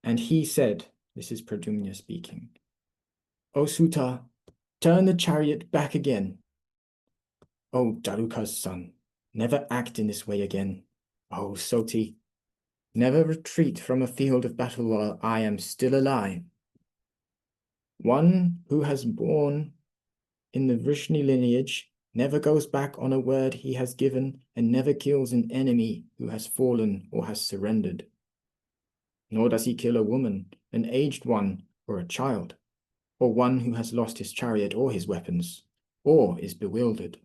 And he said, this is Pradyumna speaking, O Suta, turn the chariot back again. O Daruka's son, never act in this way again. O Soti, never retreat from a field of battle while I am still alive. One who has born in the Vrishni lineage never goes back on a word he has given and never kills an enemy who has fallen or has surrendered. Nor does he kill a woman, an aged one, or a child, or one who has lost his chariot or his weapons, or is bewildered.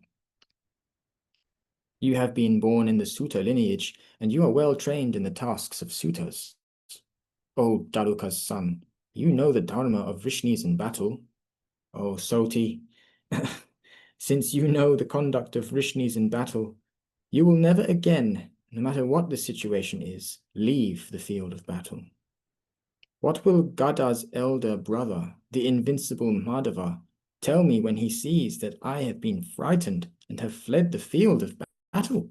You have been born in the Suta lineage, and you are well trained in the tasks of Sutas. O Daruka's son, you know the dharma of Vrishnis in battle. O Soti, since you know the conduct of Vrishnis in battle, you will never again, no matter what the situation is, leave the field of battle. What will Gada's elder brother, the invincible Madhava, tell me when he sees that I have been frightened and have fled the field of battle,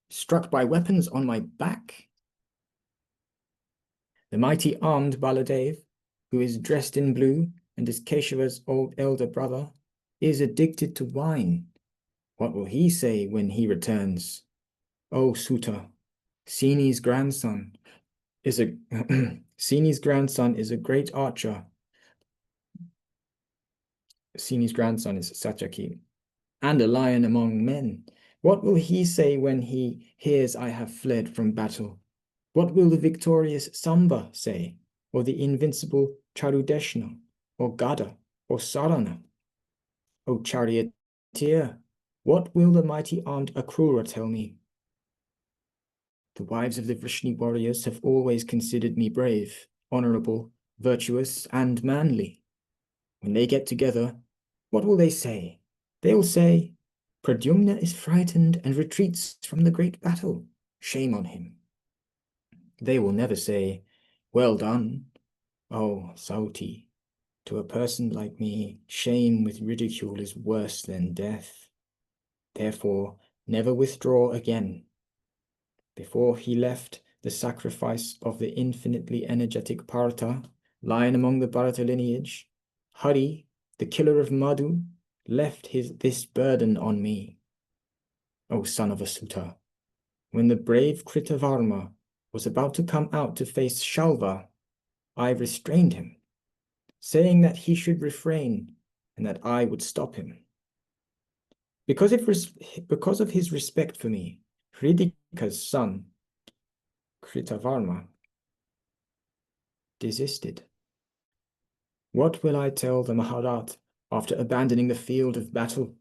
struck by weapons on my back? The mighty armed Baladev, who is dressed in blue and is Keshava's old elder brother, is addicted to wine. What will he say when he returns? O Suta, Sini's grandson is a Sini's grandson is a great archer. Sini's grandson is Satyaki, and a lion among men. What will he say when he hears I have fled from battle? What will the victorious Samba say, or the invincible Charudeshna, or Gada, or Sarana? O charioteer, what will the mighty armed Akrura tell me? The wives of the Vrishni warriors have always considered me brave, honorable, virtuous, and manly. When they get together, what will they say? They'll say, Pradyumna is frightened and retreats from the great battle. Shame on him. They will never say, well done. Oh, Sauti, to a person like me, shame with ridicule is worse than death. Therefore, never withdraw again. Before he left the sacrifice of the infinitely energetic Partha, lion among the Bharata lineage, Hari, the killer of Madhu, left this burden on me. O son of a Sutta, when the brave Kritavarma was about to come out to face Shalva, I restrained him, saying that he should refrain and that I would stop him. Because of his respect for me, Hridika's son, Kritavarma, desisted. What will I tell the Mahabharata after abandoning the field of battle?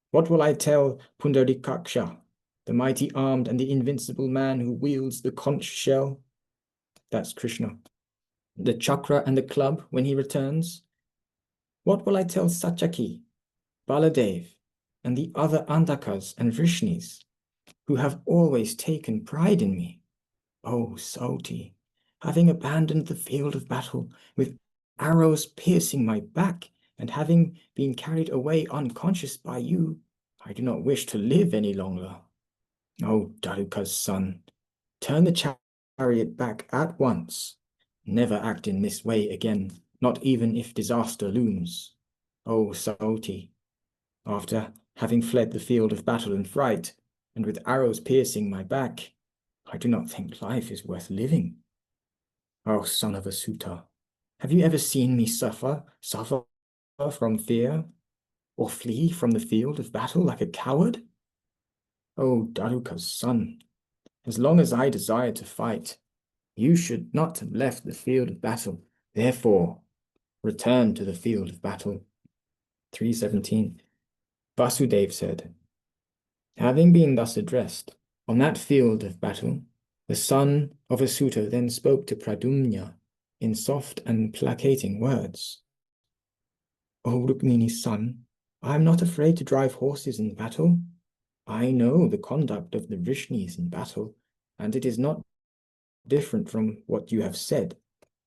What will I tell Pundarikaksha, the mighty armed and the invincible man who wields the conch shell? That's Krishna. The chakra and the club when he returns? What will I tell Satyaki, Baladev, and the other Andakas and Vrishnis, who have always taken pride in me? Oh, Sauti, having abandoned the field of battle with arrows piercing my back and having been carried away unconscious by you, I do not wish to live any longer. Oh, Daruka's son, turn the chariot back at once. Never act in this way again, not even if disaster looms. O Sauti, after having fled the field of battle in fright, and with arrows piercing my back, I do not think life is worth living. O son of a Suta, have you ever seen me suffer from fear, or flee from the field of battle like a coward? O Daruka's son, as long as I desired to fight, you should not have left the field of battle. Therefore, return to the field of battle. 317. Vasudev said, having been thus addressed, on that field of battle, the son of Asuta then spoke to Pradumna in soft and placating words. O Rukmini's son, I am not afraid to drive horses in battle. I know the conduct of the Vrishnis in battle, and it is not different from what you have said.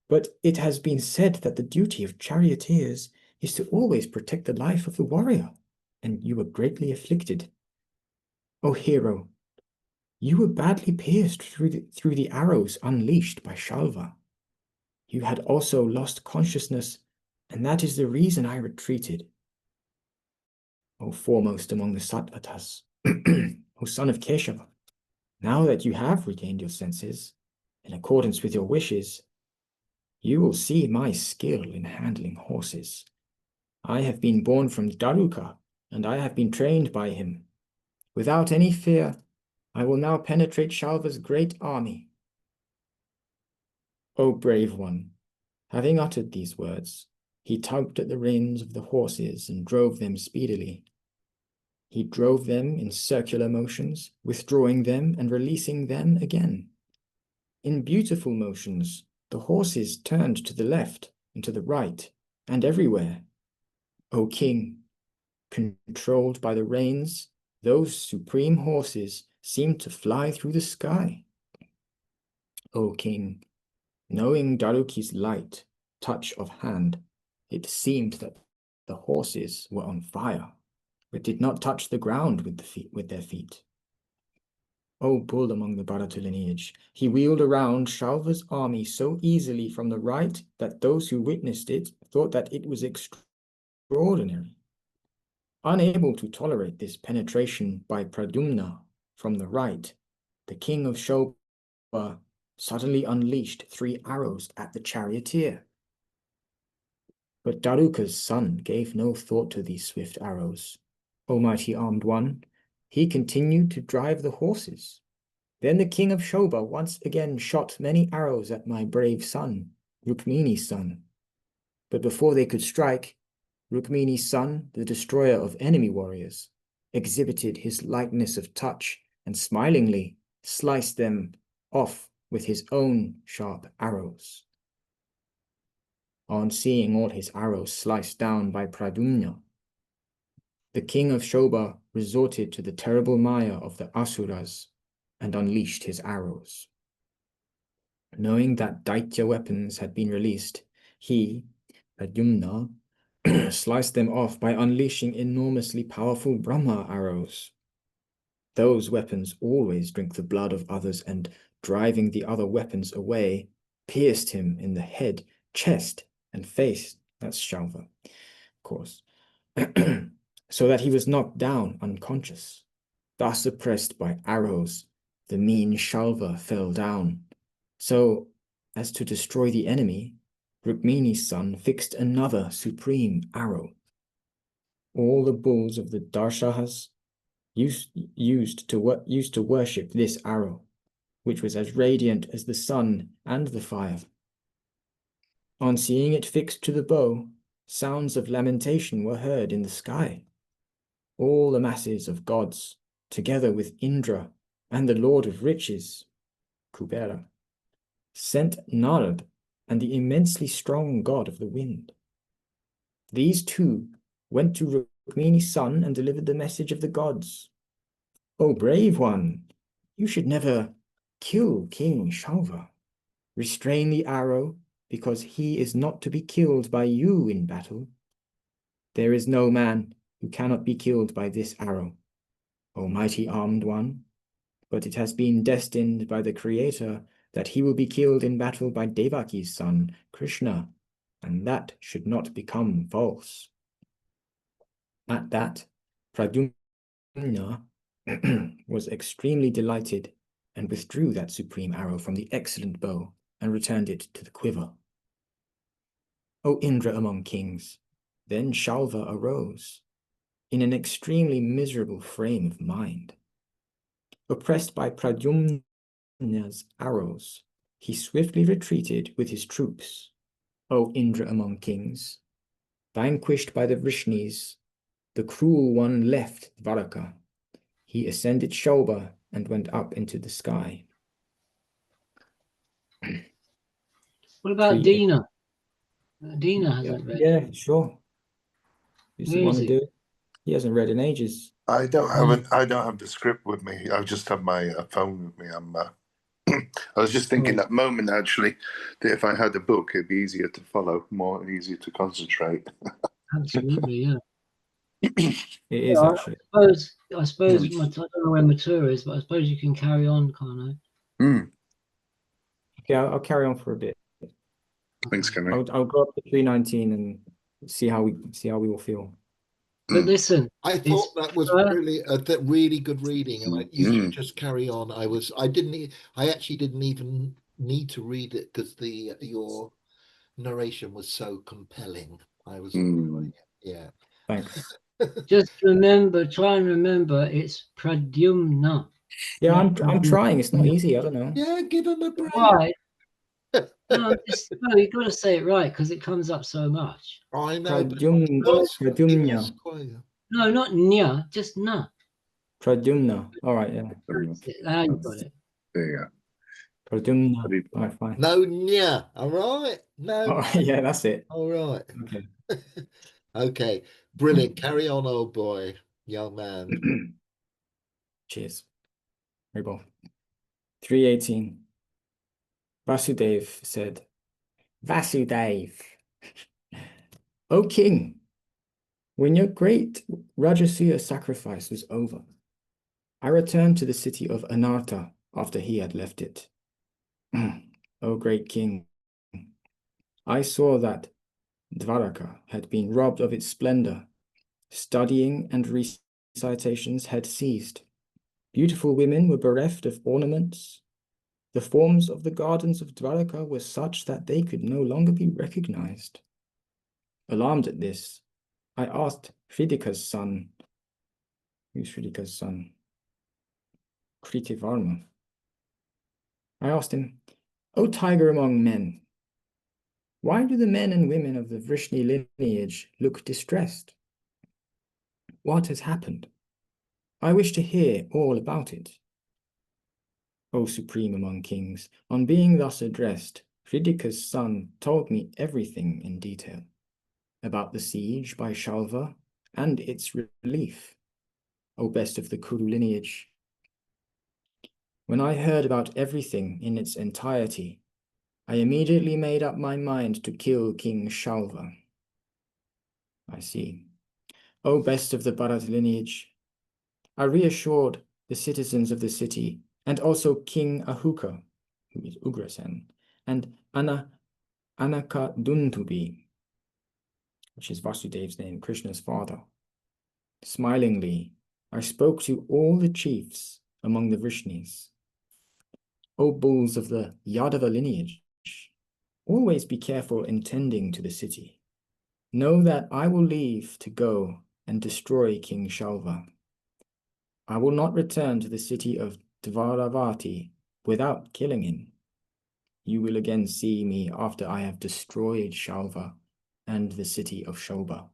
But it has been said that the duty of charioteers is to always protect the life of the warrior, and you were greatly afflicted. O hero, you were badly pierced through the arrows unleashed by Shalva. You had also lost consciousness, and that is the reason I retreated. O foremost among the Sattvatas, O son of Keshava, now that you have regained your senses, in accordance with your wishes, you will see my skill in handling horses. I have been born from Daruka, and I have been trained by him. Without any fear, I will now penetrate Shalva's great army. O brave one, having uttered these words, he tugged at the reins of the horses and drove them speedily. He drove them in circular motions, withdrawing them and releasing them again. In beautiful motions, the horses turned to the left and to the right, and everywhere. O king, controlled by the reins, those supreme horses seemed to fly through the sky. O king, knowing Daruki's light touch of hand, it seemed that the horses were on fire, but did not touch the ground with their feet. O bull among the Bharata lineage, he wheeled around Shalva's army so easily from the right that those who witnessed it thought that it was extraordinary. Unable to tolerate this penetration by Pradumna from the right, the king of Shoba suddenly unleashed 3 arrows at the charioteer. But Daruka's son gave no thought to these swift arrows. O mighty armed one, he continued to drive the horses. Then the king of Shoba once again shot many arrows at my brave son, Rukmini's son. But before they could strike, Rukmini's son, the destroyer of enemy warriors, exhibited his lightness of touch and smilingly sliced them off with his own sharp arrows. On seeing all his arrows sliced down by Pradumna, the king of Shoba resorted to the terrible Maya of the Asuras and unleashed his arrows. Knowing that Daitya weapons had been released, he, Pradumna, sliced them off by unleashing enormously powerful Brahma arrows. Those weapons always drink the blood of others, and driving the other weapons away, pierced him in the head, chest, and face. That's Shalva, of course. So that he was knocked down unconscious. Thus oppressed by arrows, the mean Shalva fell down. So as to destroy the enemy, Rukmini's son fixed another supreme arrow. All the bulls of the Darshahas used to worship this arrow, which was as radiant as the sun and the fire. On seeing it fixed to the bow, sounds of lamentation were heard in the sky. All the masses of gods, together with Indra and the Lord of Riches, Kubera, sent Narad and the immensely strong god of the wind. These two went to Rukmini's son and delivered the message of the gods. O brave one, you should never kill King Shalva. Restrain the arrow, because he is not to be killed by you in battle. There is no man who cannot be killed by this arrow, O mighty armed one, but it has been destined by the Creator that he will be killed in battle by Devaki's son, Krishna, and that should not become false. At that, Pradyumna was extremely delighted and withdrew that supreme arrow from the excellent bow and returned it to the quiver. O Indra among kings, then Shalva arose in an extremely miserable frame of mind. Oppressed by Pradyumna's arrows, he swiftly retreated with his troops. O Indra among kings, vanquished by the Vrishnis, the cruel one left Dvaraka. He ascended Shalva and went up into the sky. What about Dina? Dina hasn't read. Yeah, sure. Does he Where want is to he? do it? He hasn't read in ages. I don't have the script with me. I just have my phone with me. I was just thinking that moment actually that if I had a book, it'd be easier to follow, more easier to concentrate. Absolutely, yeah. It is Yeah, actually. I suppose I don't know where Matura is, but I suppose you can carry on, can't I? Okay, I'll carry on for a bit. Thanks, Kenny. I'll go up to 319 and see how we all feel. But listen, I thought that was really really good reading, and you should just carry on. I actually didn't even need to read it because your narration was so compelling. I was enjoying it. Yeah. Thanks. Just try and remember it's Pradyumna. Yeah, I'm trying. It's not easy. I don't know. Yeah, give him a break. Why? No, you got to say it right because it comes up so much. I know. Pradyumna. No, not nya, just na. Pradyumna. All right, yeah. Now you got it. There you go. Pradyumna. All right, fine. No nya. All right. No. All right, yeah, that's it. All right. Okay. Okay. Brilliant. Carry on, old boy, young man. Cheers. Rebel. 318. Vasudev said, Vasudev, O king, when your great Rajasuya sacrifice was over, I returned to the city of Anarta after he had left it. O great king, I saw that Dvaraka had been robbed of its splendor. Studying and recitations had ceased. Beautiful women were bereft of ornaments. The forms of the gardens of Dvaraka were such that they could no longer be recognized. Alarmed at this, I asked Hridika's son, who's Hridika's son? Kritivarma. I asked him, O tiger among men, why do the men and women of the Vrishni lineage look distressed? What has happened? I wish to hear all about it. O supreme among kings, on being thus addressed, Hridika's son told me everything in detail about the siege by Shalva and its relief, O best of the Kuru lineage. When I heard about everything in its entirety, I immediately made up my mind to kill King Shalva. I see. O best of the Bharat lineage, I reassured the citizens of the city and also King Ahuka, who is Ugrasen, and Anakaduntubi, which is Vasudev's name, Krishna's father. Smilingly, I spoke to all the chiefs among the Vrishnis. O bulls of the Yadava lineage, always be careful in tending to the city. Know that I will leave to go and destroy King Shalva. I will not return to the city of Dvaravati without killing him. You will again see me after I have destroyed Shalva and the city of Shobha.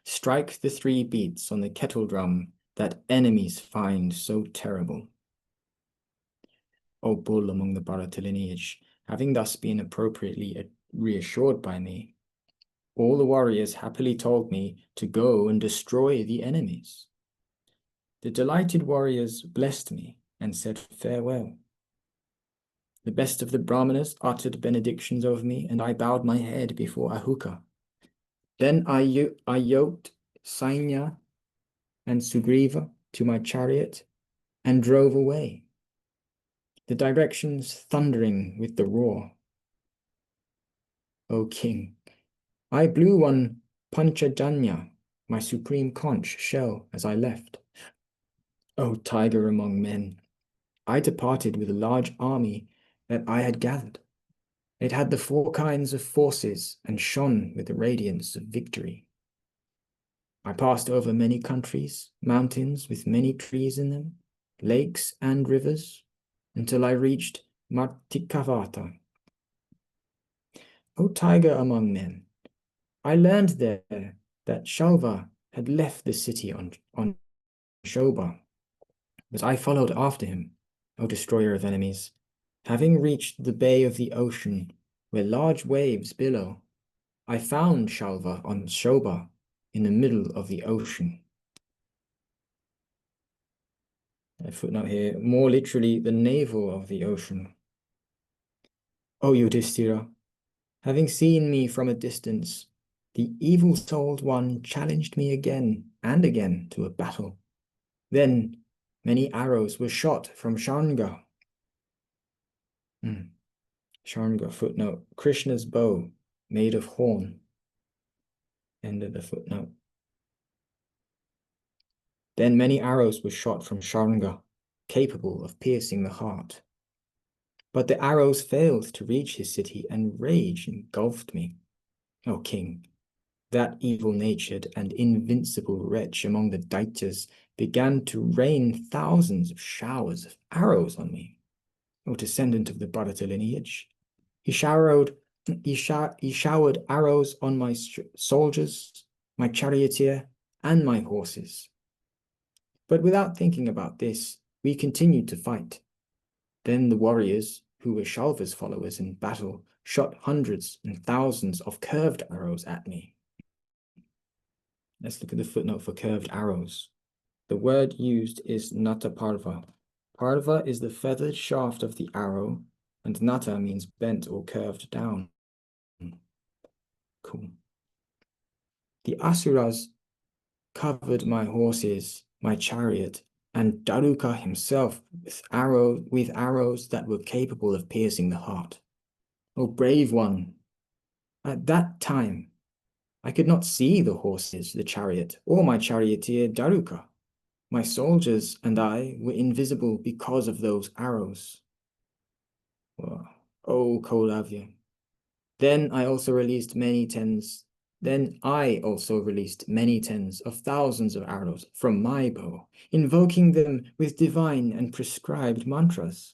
Strike the 3 beats on the kettle drum that enemies find so terrible. O bull among the Bharata lineage, having thus been appropriately reassured by me, all the warriors happily told me to go and destroy the enemies. The delighted warriors blessed me and said farewell. The best of the Brahmanas uttered benedictions over me, and I bowed my head before Ahuka. Then I yoked Sainya and Sugriva to my chariot and drove away, the directions thundering with the roar. O king, I blew on Panchajanya, my supreme conch shell as I left. O tiger among men, I departed with a large army that I had gathered. It had the four kinds of forces and shone with the radiance of victory. I passed over many countries, mountains with many trees in them, lakes and rivers, until I reached Martikavata. O tiger among men, I learned there that Shalva had left the city on Shoba, but I followed after him, O destroyer of enemies. Having reached the bay of the ocean, where large waves billow, I found Shalva on Shoba in the middle of the ocean. A footnote here, more literally, the navel of the ocean. O Yudhishthira, having seen me from a distance, the evil-souled one challenged me again and again to a battle. Then many arrows were shot from Sharanga. Sharanga, footnote, Krishna's bow made of horn. End of the footnote. Then many arrows were shot from Sharanga, capable of piercing the heart. But the arrows failed to reach his city, and rage engulfed me. O king, that evil-natured and invincible wretch among the Daityas began to rain thousands of showers of arrows on me. O descendant of the Bharata lineage, he showered arrows on my soldiers, my charioteer, and my horses. But without thinking about this, we continued to fight. Then the warriors, who were Shalva's followers in battle, shot hundreds and thousands of curved arrows at me. Let's look at the footnote for curved arrows. The word used is nataparva. Parva is the feathered shaft of the arrow, and nata means bent or curved down. Cool. The asuras covered my horses, my chariot, and Daruka himself with arrows that were capable of piercing the heart. O brave one, at that time I could not see the horses, the chariot, or my charioteer Daruka. My soldiers and I were invisible because of those arrows. O Kolavya. Then I also released many tens of thousands of arrows from my bow, invoking them with divine and prescribed mantras.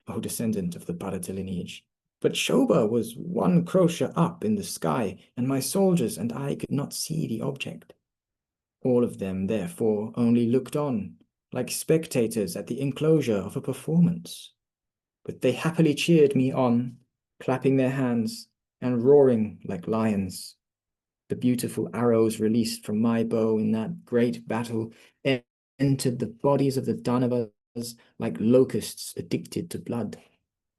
O descendant of the Bharata lineage, but Shoba was one crochet up in the sky, and my soldiers and I could not see the object. All of them, therefore, only looked on, like spectators at the enclosure of a performance. But they happily cheered me on, clapping their hands and roaring like lions. The beautiful arrows released from my bow in that great battle entered the bodies of the Danavas like locusts addicted to blood.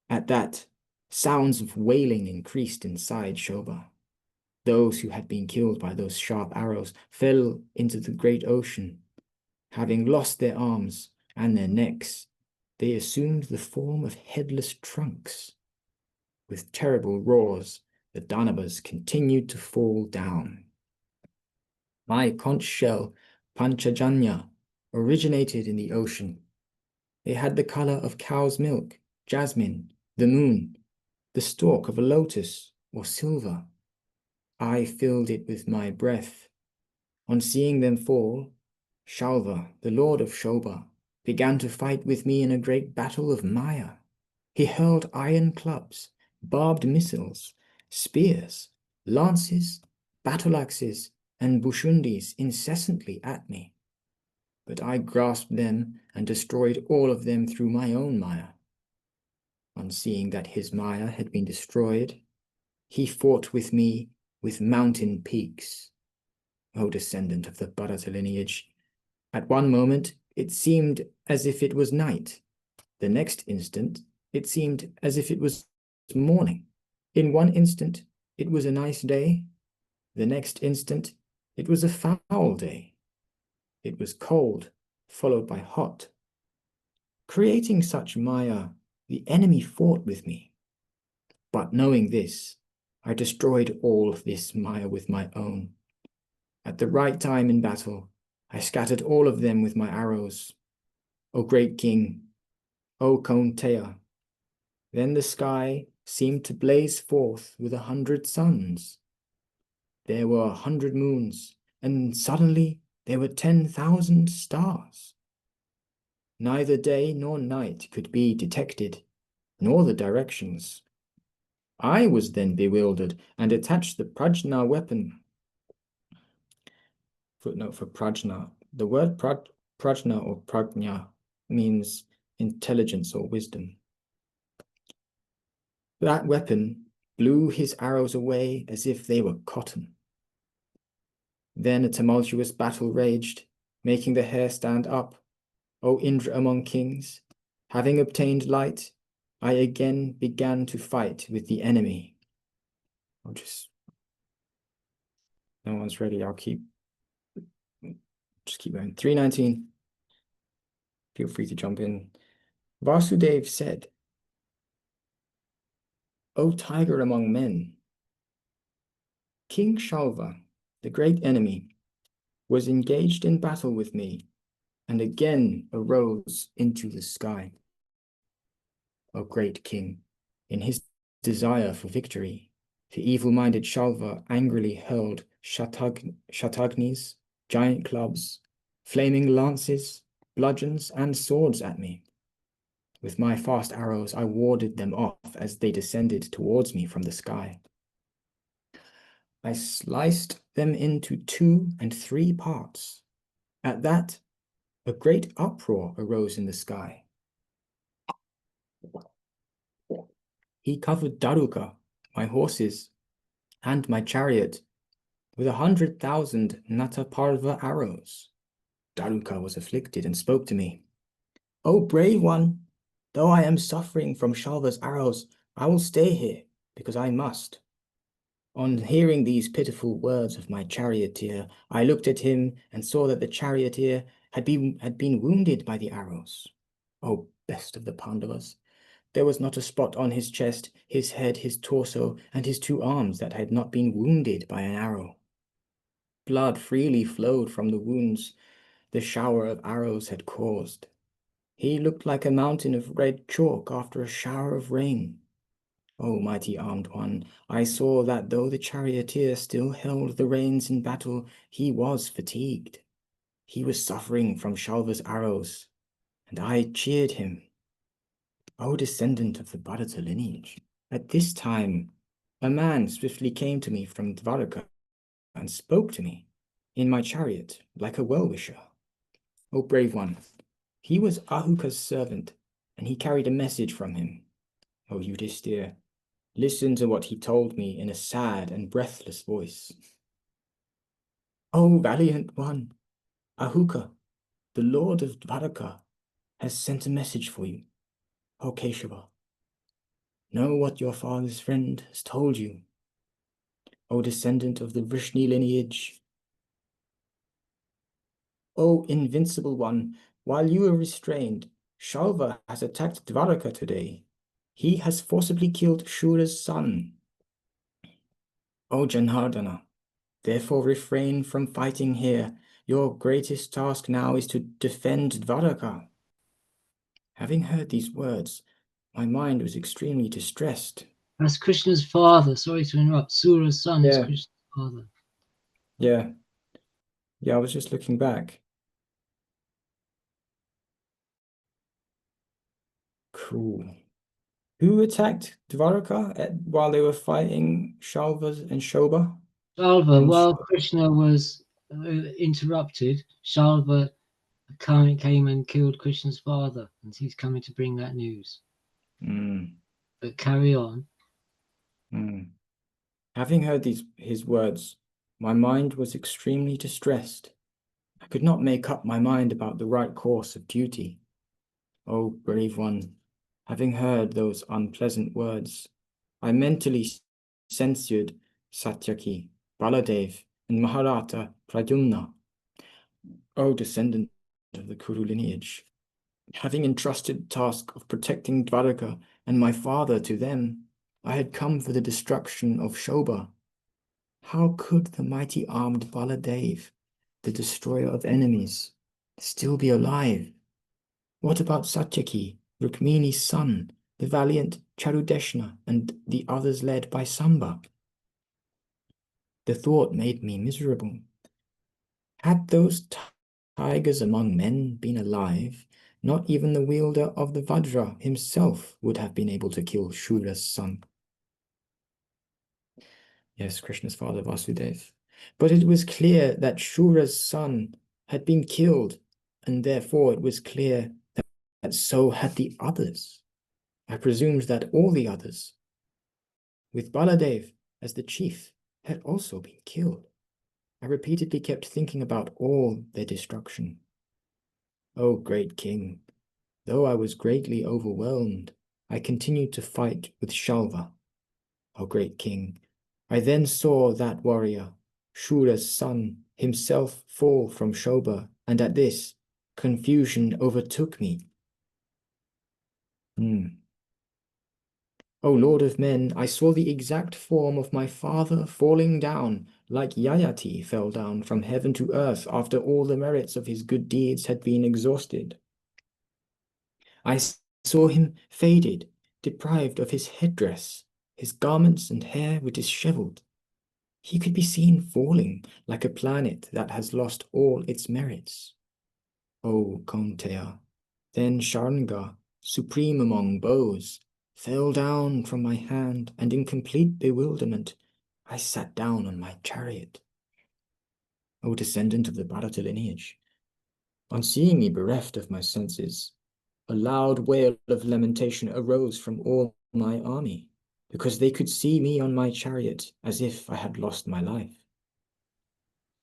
At that, sounds of wailing increased inside Shoba. Those who had been killed by those sharp arrows fell into the great ocean. Having lost their arms and their necks, they assumed the form of headless trunks. With terrible roars, the Danavas continued to fall down. My conch shell, Panchajanya, originated in the ocean. It had the color of cow's milk, jasmine, the moon, the stalk of a lotus, or silver. I filled it with my breath. On seeing them fall, Shalva, the lord of Shoba, began to fight with me in a great battle of Maya. He hurled iron clubs, barbed missiles, spears, lances, battle axes, and bushundis incessantly at me. But I grasped them and destroyed all of them through my own Maya. On seeing that his Maya had been destroyed, he fought with me with mountain peaks. O descendant of the Bharata lineage, at one moment it seemed as if it was night. The next instant it seemed as if it was morning. In one instant it was a nice day. The next instant it was a foul day. It was cold, followed by hot. Creating such Maya, the enemy fought with me. But knowing this, I destroyed all this Maya with my own. At the right time in battle, I scattered all of them with my arrows. O great king, O Kaunteya. Then the sky seemed to blaze forth with 100 suns. There were 100 moons, and suddenly there were 10,000 stars. Neither day nor night could be detected, nor the directions. I was then bewildered and attached the prajna weapon. Footnote for prajna. The word prajna or prajna means intelligence or wisdom. That weapon blew his arrows away as if they were cotton. Then a tumultuous battle raged, making the hair stand up. O Indra among kings, having obtained light, I again began to fight with the enemy. No one's ready. I'll just keep going. 319. Feel free to jump in. Vasudev said, O tiger among men, King Shalva, the great enemy, was engaged in battle with me and again arose into the sky. O great king, in his desire for victory, the evil-minded Shalva angrily hurled shatagnis, giant clubs, flaming lances, bludgeons, and swords at me. With my fast arrows, I warded them off as they descended towards me from the sky. I sliced them into 2 and 3 parts. At that, a great uproar arose in the sky. He covered Daruka, my horses, and my chariot with 100,000 Nataparva arrows. Daruka was afflicted and spoke to me. O brave one, though I am suffering from Shalva's arrows, I will stay here because I must. On hearing these pitiful words of my charioteer, I looked at him and saw that the charioteer had been wounded by the arrows. O best of the Pandavas, there was not a spot on his chest, his head, his torso, and his 2 arms that had not been wounded by an arrow. Blood freely flowed from the wounds the shower of arrows had caused. He looked like a mountain of red chalk after a shower of rain. O mighty armed one, I saw that though the charioteer still held the reins in battle, he was fatigued. He was suffering from Shalva's arrows, and I cheered him. O descendant of the Bharata lineage, at this time a man swiftly came to me from Dvaraka and spoke to me in my chariot like a well-wisher. O brave one, he was Ahuka's servant, and he carried a message from him. O Yudhisthira, listen to what he told me in a sad and breathless voice. O valiant one, Ahuka, the lord of Dvaraka, has sent a message for you. O Keshava, know what your father's friend has told you. O descendant of the Vrishni lineage, O invincible one, while you are restrained, Shalva has attacked Dvaraka today. He has forcibly killed Shura's son. O Janardana, therefore refrain from fighting here. Your greatest task now is to defend Dvaraka. Having heard these words, my mind was extremely distressed. That's Krishna's father. Sorry to interrupt. Sura's son is Krishna's father. Yeah, I was just looking back. Cool. Who attacked Dvaraka while they were fighting Shalva and Shobha? Shalva, while Krishna was interrupted, Shalva came and killed Krishna's father, and he's coming to bring that news. But carry on. Having heard his words, my mind was extremely distressed. I could not make up my mind about the right course of duty. O brave one, having heard those unpleasant words, I mentally censured Satyaki, Baladev, and Mahabharata Pradyumna. O descendant of the Kuru lineage, having entrusted the task of protecting Dvaraka and my father to them, I had come for the destruction of Shobha. How could the mighty armed Baladev, the destroyer of enemies, still be alive? What about Satyaki, Rukmini's son, the valiant Charudeshna, and the others led by Samba? The thought made me miserable. Had those tigers among men been alive, not even the wielder of the Vajra himself would have been able to kill Shura's son. Yes, Krishna's father Vasudev. But it was clear that Shura's son had been killed, and therefore it was clear that so had the others. I presumed that all the others, with Baladev as the chief, had also been killed. I repeatedly kept thinking about all their destruction. O great king, though I was greatly overwhelmed, I continued to fight with Shalva. O great king, I then saw that warrior, Shura's son, himself fall from Shobha, and at this, confusion overtook me. O Lord of men, I saw the exact form of my father falling down, like Yayati fell down from heaven to earth after all the merits of his good deeds had been exhausted. I saw him faded, deprived of his headdress. His garments and hair were disheveled. He could be seen falling like a planet that has lost all its merits. O Kaunteya, then Sharanga, supreme among bows, fell down from my hand, and in complete bewilderment, I sat down on my chariot. O descendant of the Bharata lineage, on seeing me bereft of my senses, a loud wail of lamentation arose from all my army, because they could see me on my chariot as if I had lost my life.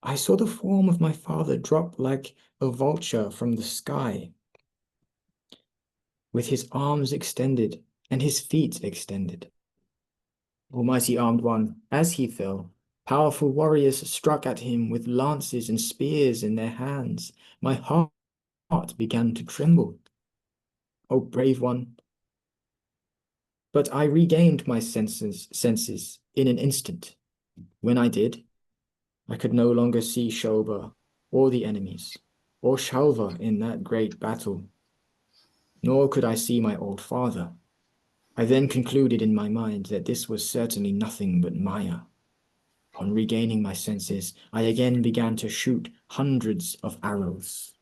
I saw the form of my father drop like a vulture from the sky, with his arms extended and his feet extended. Almighty Armed One, as he fell, powerful warriors struck at him with lances and spears in their hands. My heart began to tremble. O brave one! But I regained my senses in an instant. When I did, I could no longer see Shobha or the enemies, or Shalva in that great battle, nor could I see my old father. I then concluded in my mind that this was certainly nothing but Maya. On regaining my senses, I again began to shoot hundreds of arrows.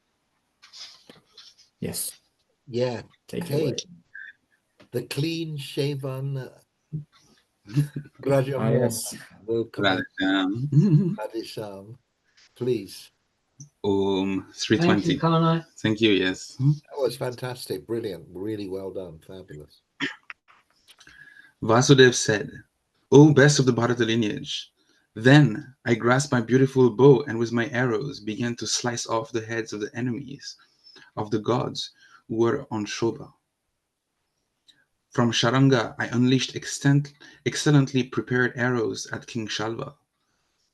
Yes. Yeah. Take it Hey, away. the clean shaven Raja Ah, yes. will comment. Radhakam. Radhesham, please. Om Thank you, 320. Kana. Thank you, yes. That was fantastic, brilliant, really well done, fabulous. Vasudev said, O best of the Bharata lineage, then I grasped my beautiful bow and with my arrows began to slice off the heads of the enemies of the gods who were on Shobha. From Sharanga, I unleashed excellently prepared arrows at King Shalva.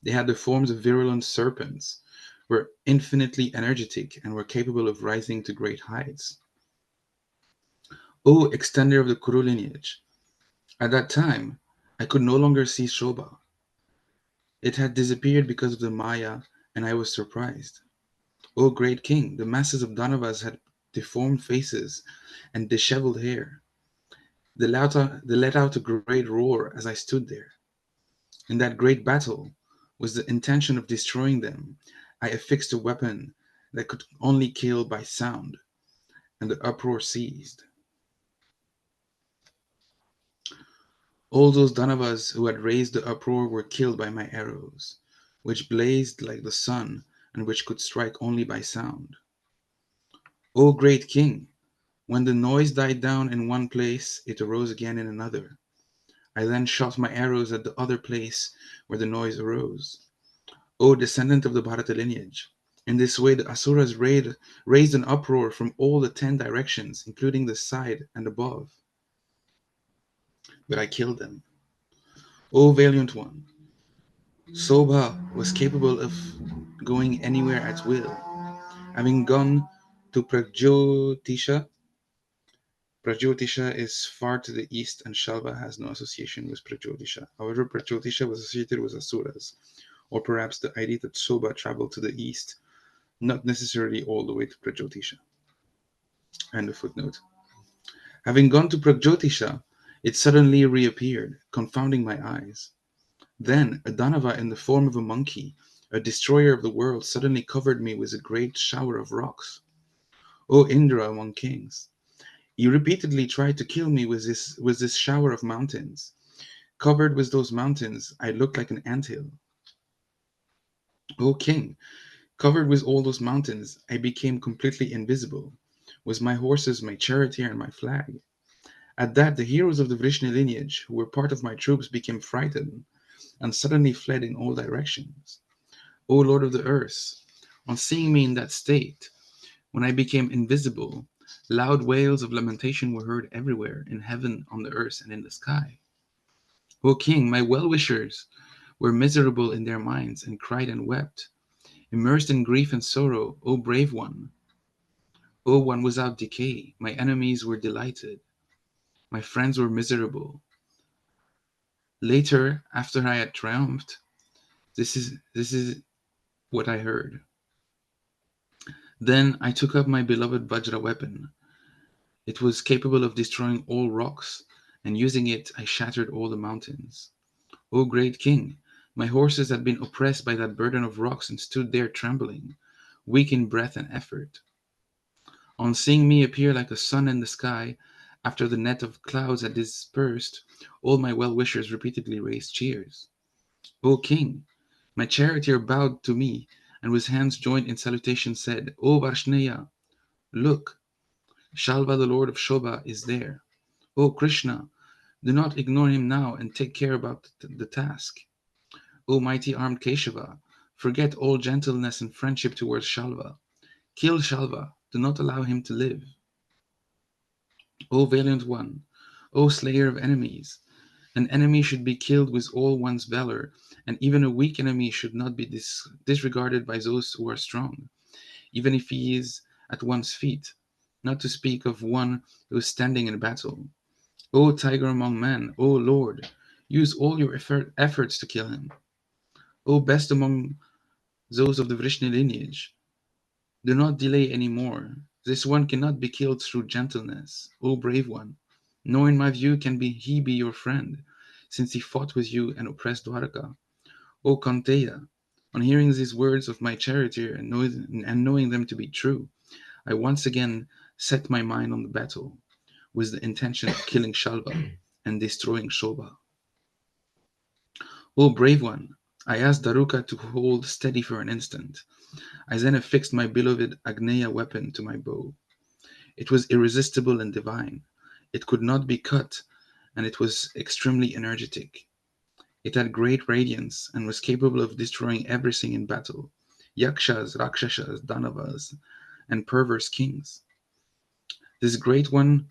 They had the forms of virulent serpents, were infinitely energetic, and were capable of rising to great heights. O extender of the Kuru lineage, at that time I could no longer see Shobha. It had disappeared because of the Maya, and I was surprised. O great king, the masses of Danavas had deformed faces and disheveled hair. They let out a great roar as I stood there. In that great battle, with the intention of destroying them, I affixed a weapon that could only kill by sound, and the uproar ceased. All those Danavas who had raised the uproar were killed by my arrows, which blazed like the sun and which could strike only by sound. O great king, when the noise died down in one place, it arose again in another. I then shot my arrows at the other place where the noise arose. O descendant of the Bharata lineage, in this way the Asuras raised an uproar from all the 10 directions, including the side and above. But I killed them. O valiant one, Sobha was capable of going anywhere at will. Having gone to Pragyotisha, Prajyotisha is far to the east, and Shalva has no association with Prajyotisha. However, Prajyotisha was associated with Asuras, or perhaps the idea that Soba traveled to the east, not necessarily all the way to Prajyotisha. And a footnote. Having gone to Prajyotisha, it suddenly reappeared, confounding my eyes. Then a Danava in the form of a monkey, a destroyer of the world, suddenly covered me with a great shower of rocks. O Indra among kings! He repeatedly tried to kill me with this shower of mountains. Covered with those mountains, I looked like an anthill. O king! Covered with all those mountains, I became completely invisible, with my horses, my charioteer, and my flag. At that, the heroes of the Vrishni lineage, who were part of my troops, became frightened and suddenly fled in all directions. O Lord of the earth! On seeing me in that state, when I became invisible, loud wails of lamentation were heard everywhere, in heaven, on the earth, and in the sky. O king, my well-wishers were miserable in their minds, and cried and wept, immersed in grief and sorrow. O brave one! O one without decay! My enemies were delighted. My friends were miserable. Later, after I had triumphed, this is what I heard. Then I took up my beloved Vajra weapon. It was capable of destroying all rocks, and using it, I shattered all the mountains. O great king! My horses had been oppressed by that burden of rocks and stood there trembling, weak in breath and effort. On seeing me appear like a sun in the sky, after the net of clouds had dispersed, all my well-wishers repeatedly raised cheers. O king! My charioteer bowed to me, and with hands joined in salutation said, O Varshneya, look! Shalva, the lord of Shobha, is there. O Krishna! Do not ignore him now, and take care about the task. O mighty armed Keshava, forget all gentleness and friendship towards Shalva. Kill Shalva, do not allow him to live. O valiant one, O slayer of enemies, an enemy should be killed with all one's valor, and even a weak enemy should not be disregarded by those who are strong, even if he is at one's feet, not to speak of one who is standing in battle. O tiger among men, O Lord, use all your efforts to kill him. O best among those of the Vrishni lineage, do not delay any more. This one cannot be killed through gentleness, O brave one, nor in my view can he be your friend, since he fought with you and oppressed Dwaraka. O Kanteya, on hearing these words of my charioteer and knowing them to be true, I once again set my mind on the battle, with the intention of killing Shalva and destroying Shobha. O brave one, I asked Daruka to hold steady for an instant. I then affixed my beloved Agneya weapon to my bow. It was irresistible and divine. It could not be cut, and it was extremely energetic. It had great radiance and was capable of destroying everything in battle: yakshas, rakshasas, danavas, and perverse kings. This great one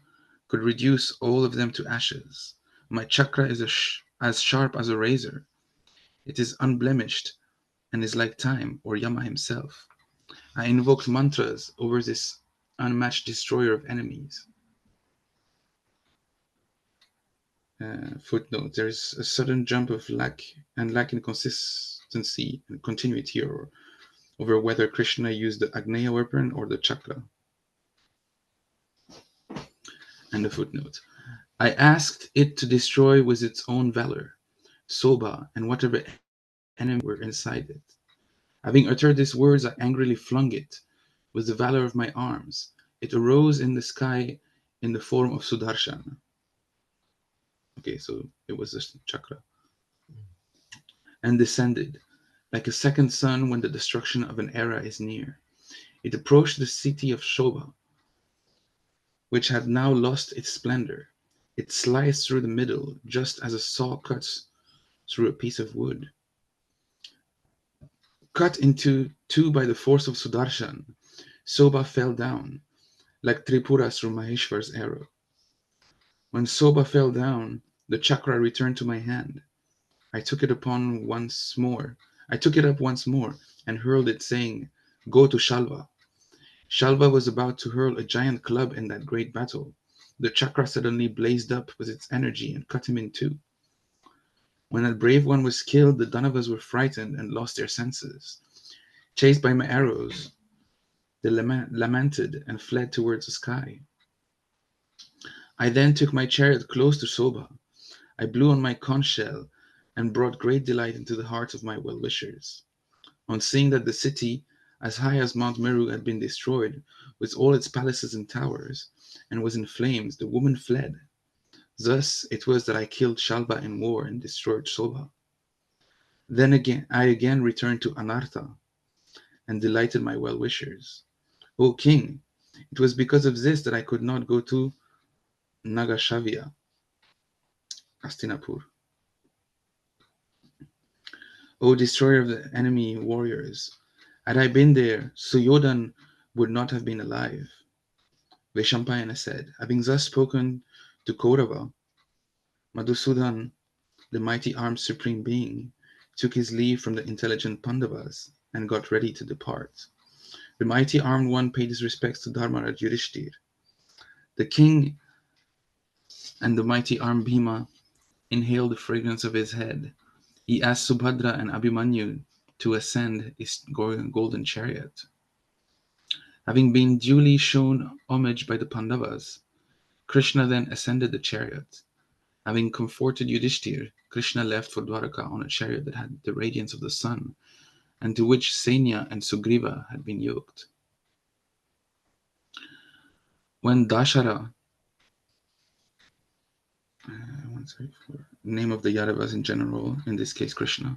could reduce all of them to ashes. My chakra is as sharp as a razor. It is unblemished and is like time or Yama himself. I invoked mantras over this unmatched destroyer of enemies. Footnote: there is a sudden jump of lack in consistency and continuity over whether Krishna used the Agneya weapon or the chakra. And a footnote: I asked it to destroy with its own valor Soba and whatever enemies were inside it. Having uttered these words, I angrily flung it with the valor of my arms. It arose in the sky in the form of Sudarshan. Okay, so it was a chakra. And descended, like a second sun when the destruction of an era is near. It approached the city of Shobha, which had now lost its splendor. It sliced through the middle, just as a saw cuts through a piece of wood. Cut into two by the force of Sudarshan, Soba fell down, like Tripura through Maheshwar's arrow. When Soba fell down, the chakra returned to my hand. I took it up once more, and hurled it, saying, "Go to Shalva." Shalva was about to hurl a giant club in that great battle. The chakra suddenly blazed up with its energy and cut him in two. When that brave one was killed, the Danavas were frightened and lost their senses. Chased by my arrows, they lamented and fled towards the sky. I then took my chariot close to Soba. I blew on my conch shell and brought great delight into the hearts of my well-wishers. On seeing that the city, as high as Mount Meru, had been destroyed, with all its palaces and towers, and was in flames, the woman fled. Thus it was that I killed Shalba in war and destroyed Soba. Then I again returned to Anartha and delighted my well-wishers. O king, it was because of this that I could not go to Nagashavya, Hastinapur. O destroyer of the enemy warriors, had I been there, Suyodan would not have been alive. Veshampayana said, having thus spoken to Kaurava, Madhusudan, the mighty armed supreme being, took his leave from the intelligent Pandavas and got ready to depart. The mighty armed one paid his respects to Dharmaraj Yudhishthir. The king and the mighty armed Bhima inhaled the fragrance of his head. He asked Subhadra and Abhimanyu to ascend his golden chariot. Having been duly shown homage by the Pandavas, Krishna then ascended the chariot. Having comforted Yudhishthir, Krishna left for Dwaraka on a chariot that had the radiance of the sun, and to which Senya and Sugriva had been yoked. When Dashara, name of the Yadavas in general, in this case Krishna.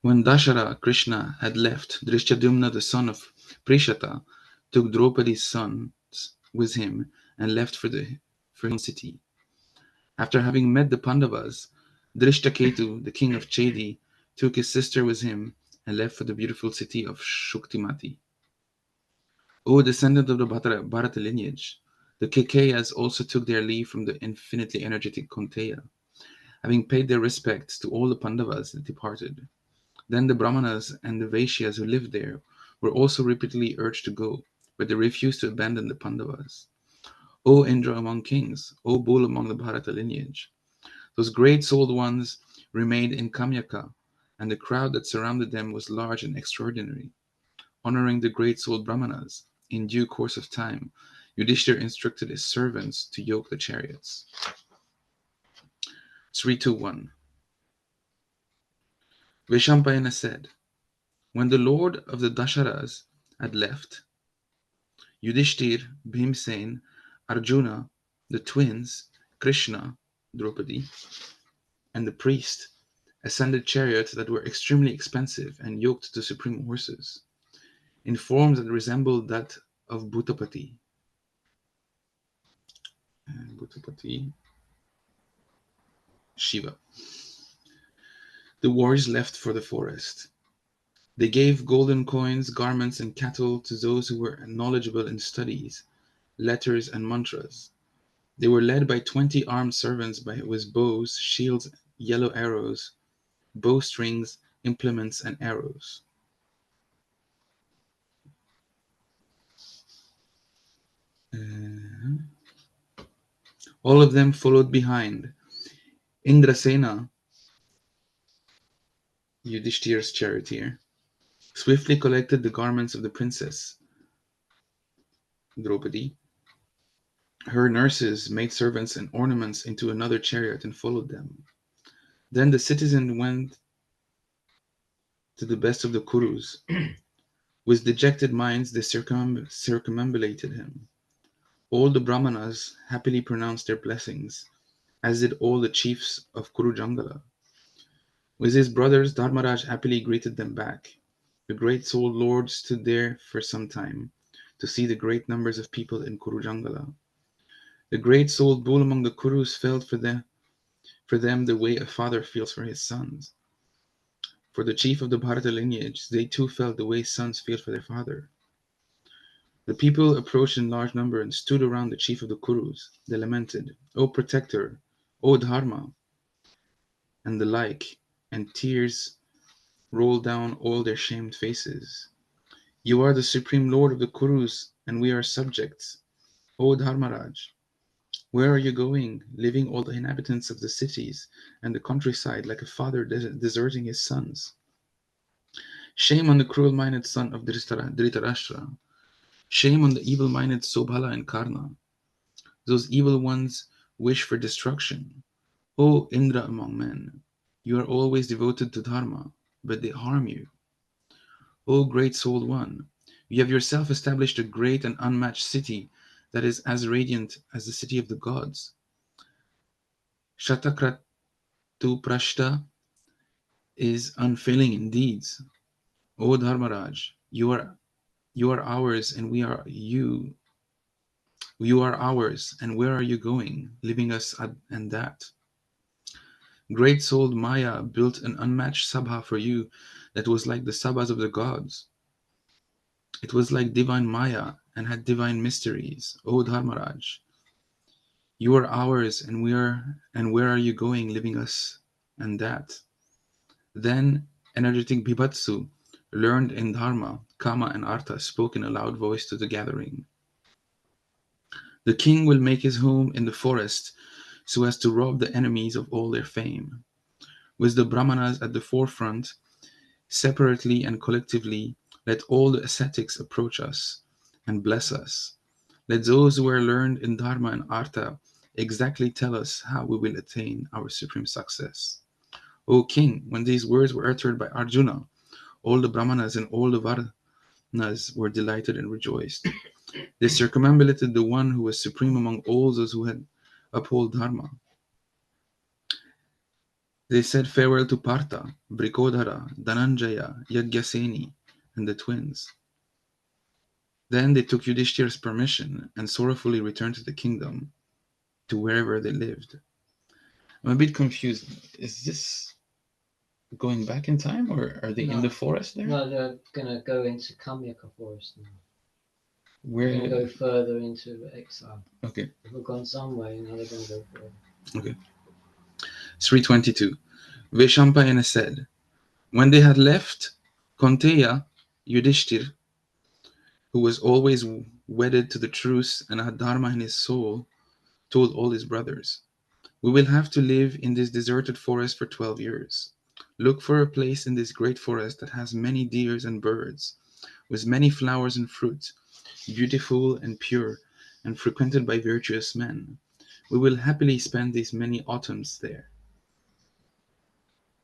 When Dashara, Krishna, had left, Drishtyadumna, the son of Prishata, took Draupadi's sons with him and left for his own city. After having met the Pandavas, Drishtaketu, the king of Chedi, took his sister with him and left for the beautiful city of Shuktimati. O descendant of the Bharata lineage, the Kekayas also took their leave from the infinitely energetic Kunteya. Having paid their respects to all the Pandavas, they departed. Then the Brahmanas and the Vaishyas who lived there were also repeatedly urged to go, but they refused to abandon the Pandavas. O Indra among kings, O bull among the Bharata lineage, those great-souled ones remained in Kamyaka, and the crowd that surrounded them was large and extraordinary. Honoring the great-souled Brahmanas, in due course of time, Yudhishthir instructed his servants to yoke the chariots. 3-1. Veshampayana said, when the lord of the Dasharas had left, Yudhishthir, Bhimsen, Arjuna, the twins, Krishna, Draupadi, and the priest ascended chariots that were extremely expensive and yoked to supreme horses, in forms that resembled that of Bhutapati. Shiva. The warriors left for the forest. They gave golden coins, garments, and cattle to those who were knowledgeable in studies, letters, and mantras. They were led by 20 armed servants with bows, shields, yellow arrows, bowstrings, implements, and arrows. All of them followed behind. Indrasena, Yudhishthir's charioteer, swiftly collected the garments of the princess Draupadi, her nurses, maidservants, and ornaments into another chariot and followed them. Then the citizen went to the best of the Kurus. With dejected minds, they circumambulated him. All the Brahmanas happily pronounced their blessings, as did all the chiefs of Kurujangala. With his brothers, Dharmaraj happily greeted them back. The great-souled lord stood there for some time to see the great numbers of people in Kurujangala. The great-souled bull among the Kurus felt for them the way a father feels for his sons. For the chief of the Bharata lineage, they too felt the way sons feel for their father. The people approached in large number and stood around the chief of the Kurus. They lamented, O protector, O Dharma, and the like, and tears rolled down all their shamed faces. You are the supreme lord of the Kurus, and we are subjects. O Dharmaraj, where are you going, leaving all the inhabitants of the cities and the countryside like a father deserting his sons? Shame on the cruel-minded son of Dhritarashtra. Shame on the evil-minded Sobhala and Karna. Those evil ones wish for destruction. O Indra among men, you are always devoted to Dharma, but they harm you. O great-souled one, you have yourself established a great and unmatched city that is as radiant as the city of the gods. Shatakratu Prashta is unfailing in deeds. O Dharmaraj, you are ours and we are you. You are ours, and where are you going, leaving us and that? Great souled Maya built an unmatched sabha for you that was like the sabhas of the gods. It was like divine Maya and had divine mysteries. O Dharmaraj, you are ours, and where are you going, leaving us and that? Then energetic Bhibatsu, learned in Dharma, Kama, and Artha, spoke in a loud voice to the gathering. The king will make his home in the forest so as to rob the enemies of all their fame. With the Brahmanas at the forefront, separately and collectively, let all the ascetics approach us and bless us. Let those who are learned in Dharma and Artha exactly tell us how we will attain our supreme success. O king, when these words were uttered by Arjuna, all the Brahmanas and all the Varnas were delighted and rejoiced. They circumambulated the one who was supreme among all those who had uphold Dharma. They said farewell to Partha, Brikodhara, Dhananjaya, Yagyaseni, and the twins. Then they took Yudhishthira's permission and sorrowfully returned to the kingdom, to wherever they lived. I'm a bit confused. Is this going back in time, or are they in the forest there? No, they're going to go into Kamyaka forest now. Where? They're going to go further into exile. Okay. They've gone some way, now they're going to go further. Okay. 322. Veshampayana said, when they had left Konteya, Yudhishthir, who was always wedded to the truth and had Dharma in his soul, told all his brothers, we will have to live in this deserted forest for 12 years. Look for a place in this great forest that has many deers and birds, with many flowers and fruit, beautiful and pure, and frequented by virtuous men. We will happily spend these many autumns there.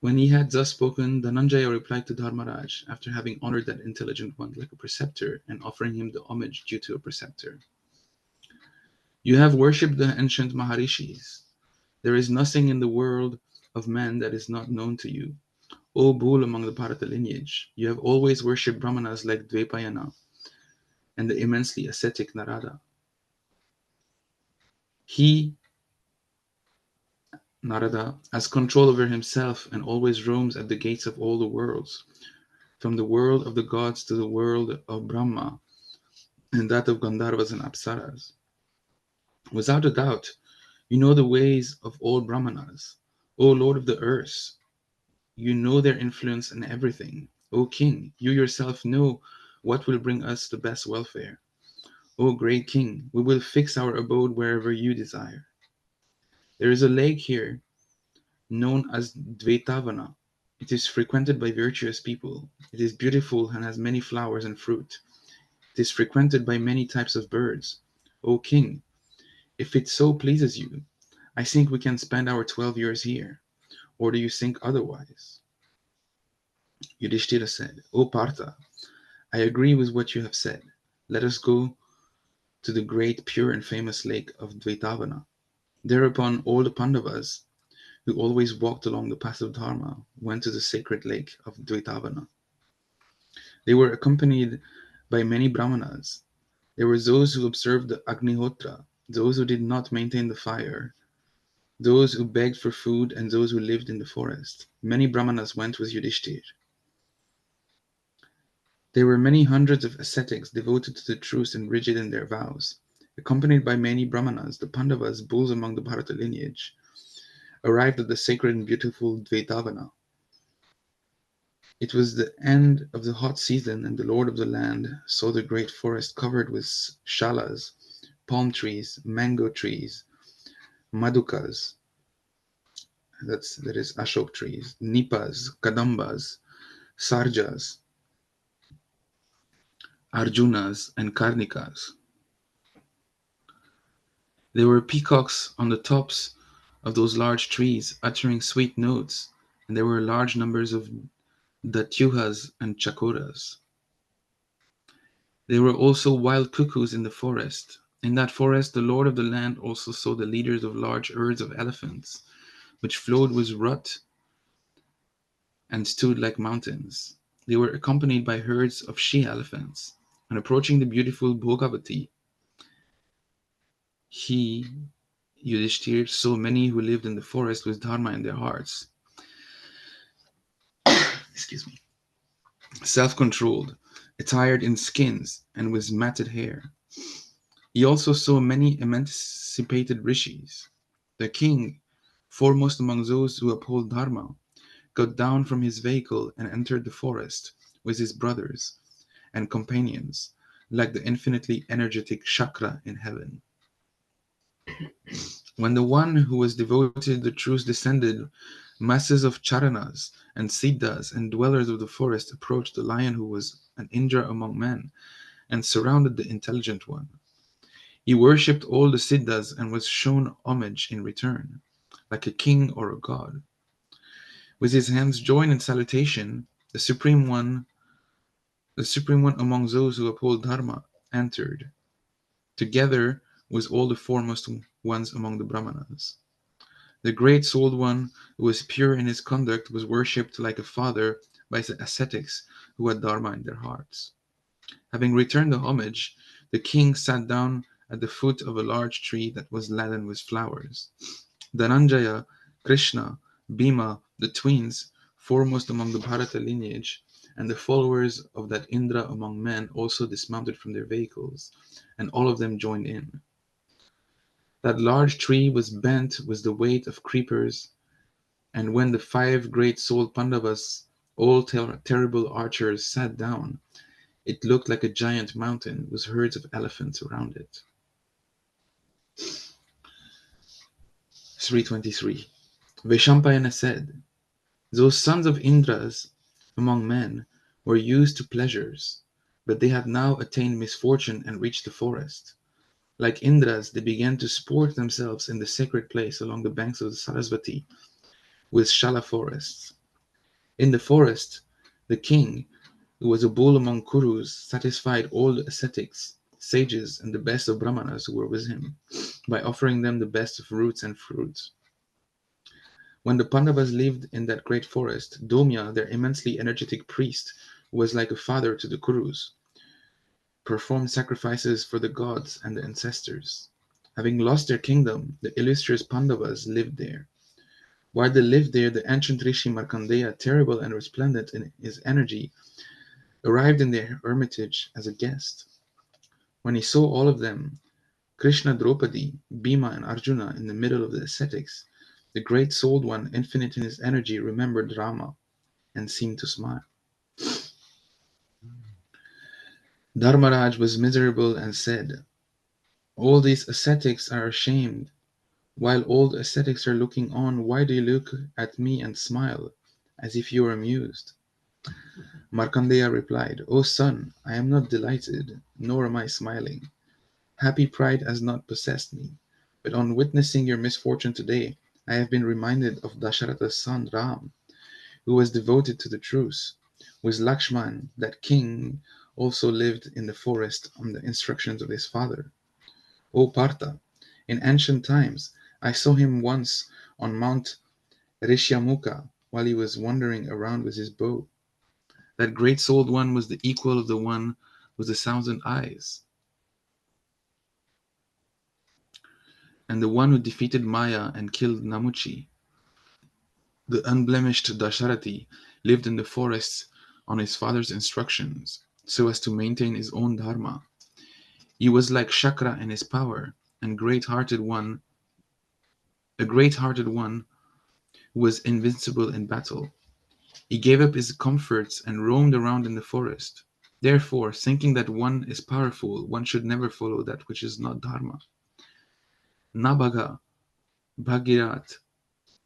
When he had thus spoken, Dhananjaya replied to Dharmaraj, after having honored that intelligent one like a preceptor and offering him the homage due to a preceptor. You have worshipped the ancient Maharishis. There is nothing in the world of men that is not known to you. O bull among the Bharata lineage, you have always worshipped Brahmanas like Dvepayana and the immensely ascetic Narada. He, Narada, has control over himself and always roams at the gates of all the worlds, from the world of the gods to the world of Brahma and that of Gandharvas and Apsaras. Without a doubt, you know the ways of all Brahmanas. O Lord of the earth, you know their influence in everything. O King, you yourself know what will bring us the best welfare. O great King, we will fix our abode wherever you desire. There is a lake here known as Dvetavana. It is frequented by virtuous people. It is beautiful and has many flowers and fruit. It is frequented by many types of birds. O King, if it so pleases you, I think we can spend our 12 years here. Or do you think otherwise? Yudhishthira said, O Partha, I agree with what you have said. Let us go to the great, pure, and famous lake of Dvetavana. Thereupon all the Pandavas, who always walked along the path of Dharma, went to the sacred lake of Dvetavana. They were accompanied by many Brahmanas. There were those who observed the Agnihotra, those who did not maintain the fire, those who begged for food, and those who lived in the forest. Many Brahmanas went with Yudhishthir. There were many hundreds of ascetics devoted to the truth and rigid in their vows. Accompanied by many Brahmanas, the Pandavas, bulls among the Bharata lineage, arrived at the sacred and beautiful Dvetavana. It was the end of the hot season, and the lord of the land saw the great forest covered with shalas, palm trees, mango trees, madukas, that is ashok trees, nipas, kadambas, sarjas, arjunas, and karnikas. There were peacocks on the tops of those large trees, uttering sweet notes, and there were large numbers of datyuhas and chakoras. There were also wild cuckoos in the forest. In that forest, the lord of the land also saw the leaders of large herds of elephants, which flowed with rut and stood like mountains. They were accompanied by herds of she elephants. On approaching the beautiful Bhogavati, he, Yudhishthir, saw many who lived in the forest with dharma in their hearts. Excuse me. Self-controlled, attired in skins and with matted hair. He also saw many emancipated rishis. The king, foremost among those who uphold dharma, got down from his vehicle and entered the forest with his brothers and companions, like the infinitely energetic chakra in heaven. When the one who was devoted to the truth descended, masses of charanas and siddhas and dwellers of the forest approached the lion who was an Indra among men and surrounded the intelligent one. He worshipped all the siddhas and was shown homage in return, like a king or a god. With his hands joined in salutation, the supreme one among those who uphold dharma, entered, together with all the foremost ones among the brahmanas. The great souled one, who was pure in his conduct, was worshipped like a father by the ascetics who had dharma in their hearts. Having returned the homage, the king sat down at the foot of a large tree that was laden with flowers. Dhananjaya, Krishna, Bhima, the twins, foremost among the Bharata lineage, and the followers of that Indra among men also dismounted from their vehicles, and all of them joined in. That large tree was bent with the weight of creepers, and when the 5 great-souled Pandavas, all terrible archers, sat down, it looked like a giant mountain with herds of elephants around it. 323. Vaishampayana said, those sons of Indras among men were used to pleasures, but they had now attained misfortune and reached the forest. Like Indras, they began to sport themselves in the sacred place along the banks of the Sarasvati with Shala forests. In the forest, the king, who was a bull among Kurus, satisfied all the ascetics, sages, and the best of Brahmanas who were with him by offering them the best of roots and fruits. When the Pandavas lived in that great forest, Domya, their immensely energetic priest, who was like a father to the Kurus, performed sacrifices for the gods and the ancestors. Having lost their kingdom, the illustrious Pandavas lived there. While they lived there, the ancient Rishi Markandeya, terrible and resplendent in his energy, arrived in their hermitage as a guest. When he saw all of them, Krishna, Draupadi, Bhima, and Arjuna in the middle of the ascetics, the great souled one, infinite in his energy, remembered Rama and seemed to smile. Dharmaraj was miserable and said, all these ascetics are ashamed. While all the ascetics are looking on, why do you look at me and smile, as if you were amused? Markandeya replied, O son, I am not delighted, nor am I smiling. Happy pride has not possessed me, but on witnessing your misfortune today, I have been reminded of Dasharatha's son Ram, who was devoted to the truth. With Lakshman, that king, also lived in the forest on the instructions of his father. O Partha, in ancient times, I saw him once on Mount Rishyamukha while he was wandering around with his bow. That great-souled one was the equal of the one with 1,000 eyes, and the one who defeated Maya and killed Namuchi. The unblemished Dasharati lived in the forests on his father's instructions, so as to maintain his own dharma. He was like Shakra in his power, and a great-hearted one who was invincible in battle. He gave up his comforts and roamed around in the forest. Therefore, thinking that one is powerful, one should never follow that which is not Dharma. Nabhaga, Bhagirat,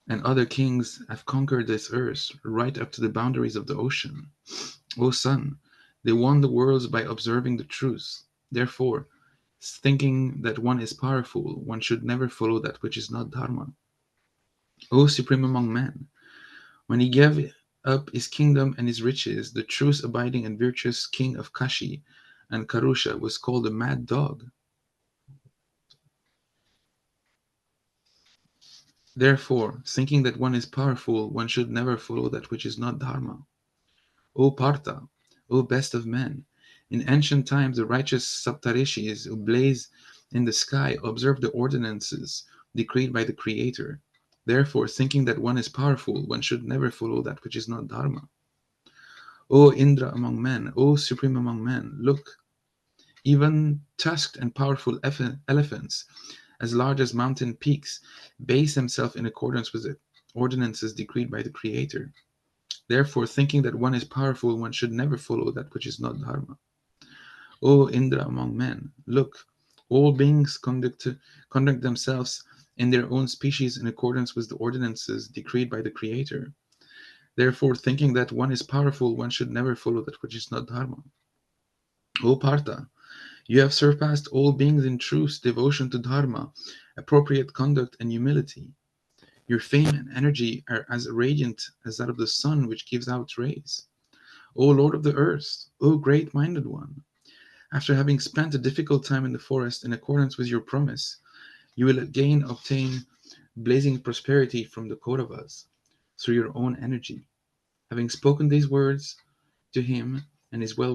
and other kings have conquered this earth right up to the boundaries of the ocean. O son, they won the worlds by observing the truth. Therefore, thinking that one is powerful, one should never follow that which is not Dharma. O supreme among men, when he gave up his kingdom and his riches, the truth abiding and virtuous king of Kashi and Karusha was called a mad dog. Therefore, thinking that one is powerful, one should never follow that which is not Dharma. O Partha, O best of men, in ancient times the righteous Saptarishis who blaze in the sky observe the ordinances decreed by the Creator. Therefore, thinking that one is powerful, one should never follow that which is not Dharma. O Indra among men, O supreme among men, look, even tusked and powerful elephants, as large as mountain peaks, base themselves in accordance with the ordinances decreed by the Creator. Therefore, thinking that one is powerful, one should never follow that which is not Dharma. O Indra among men, look, all beings conduct themselves in their own species in accordance with the ordinances decreed by the Creator. Therefore, thinking that one is powerful, one should never follow that which is not Dharma. O Partha, you have surpassed all beings in truth, devotion to Dharma, appropriate conduct, and humility. Your fame and energy are as radiant as that of the sun which gives out rays. O Lord of the earth, O great-minded one, after having spent a difficult time in the forest in accordance with your promise, you will again obtain blazing prosperity from the Kauravas through your own energy. Having spoken these words to him and his well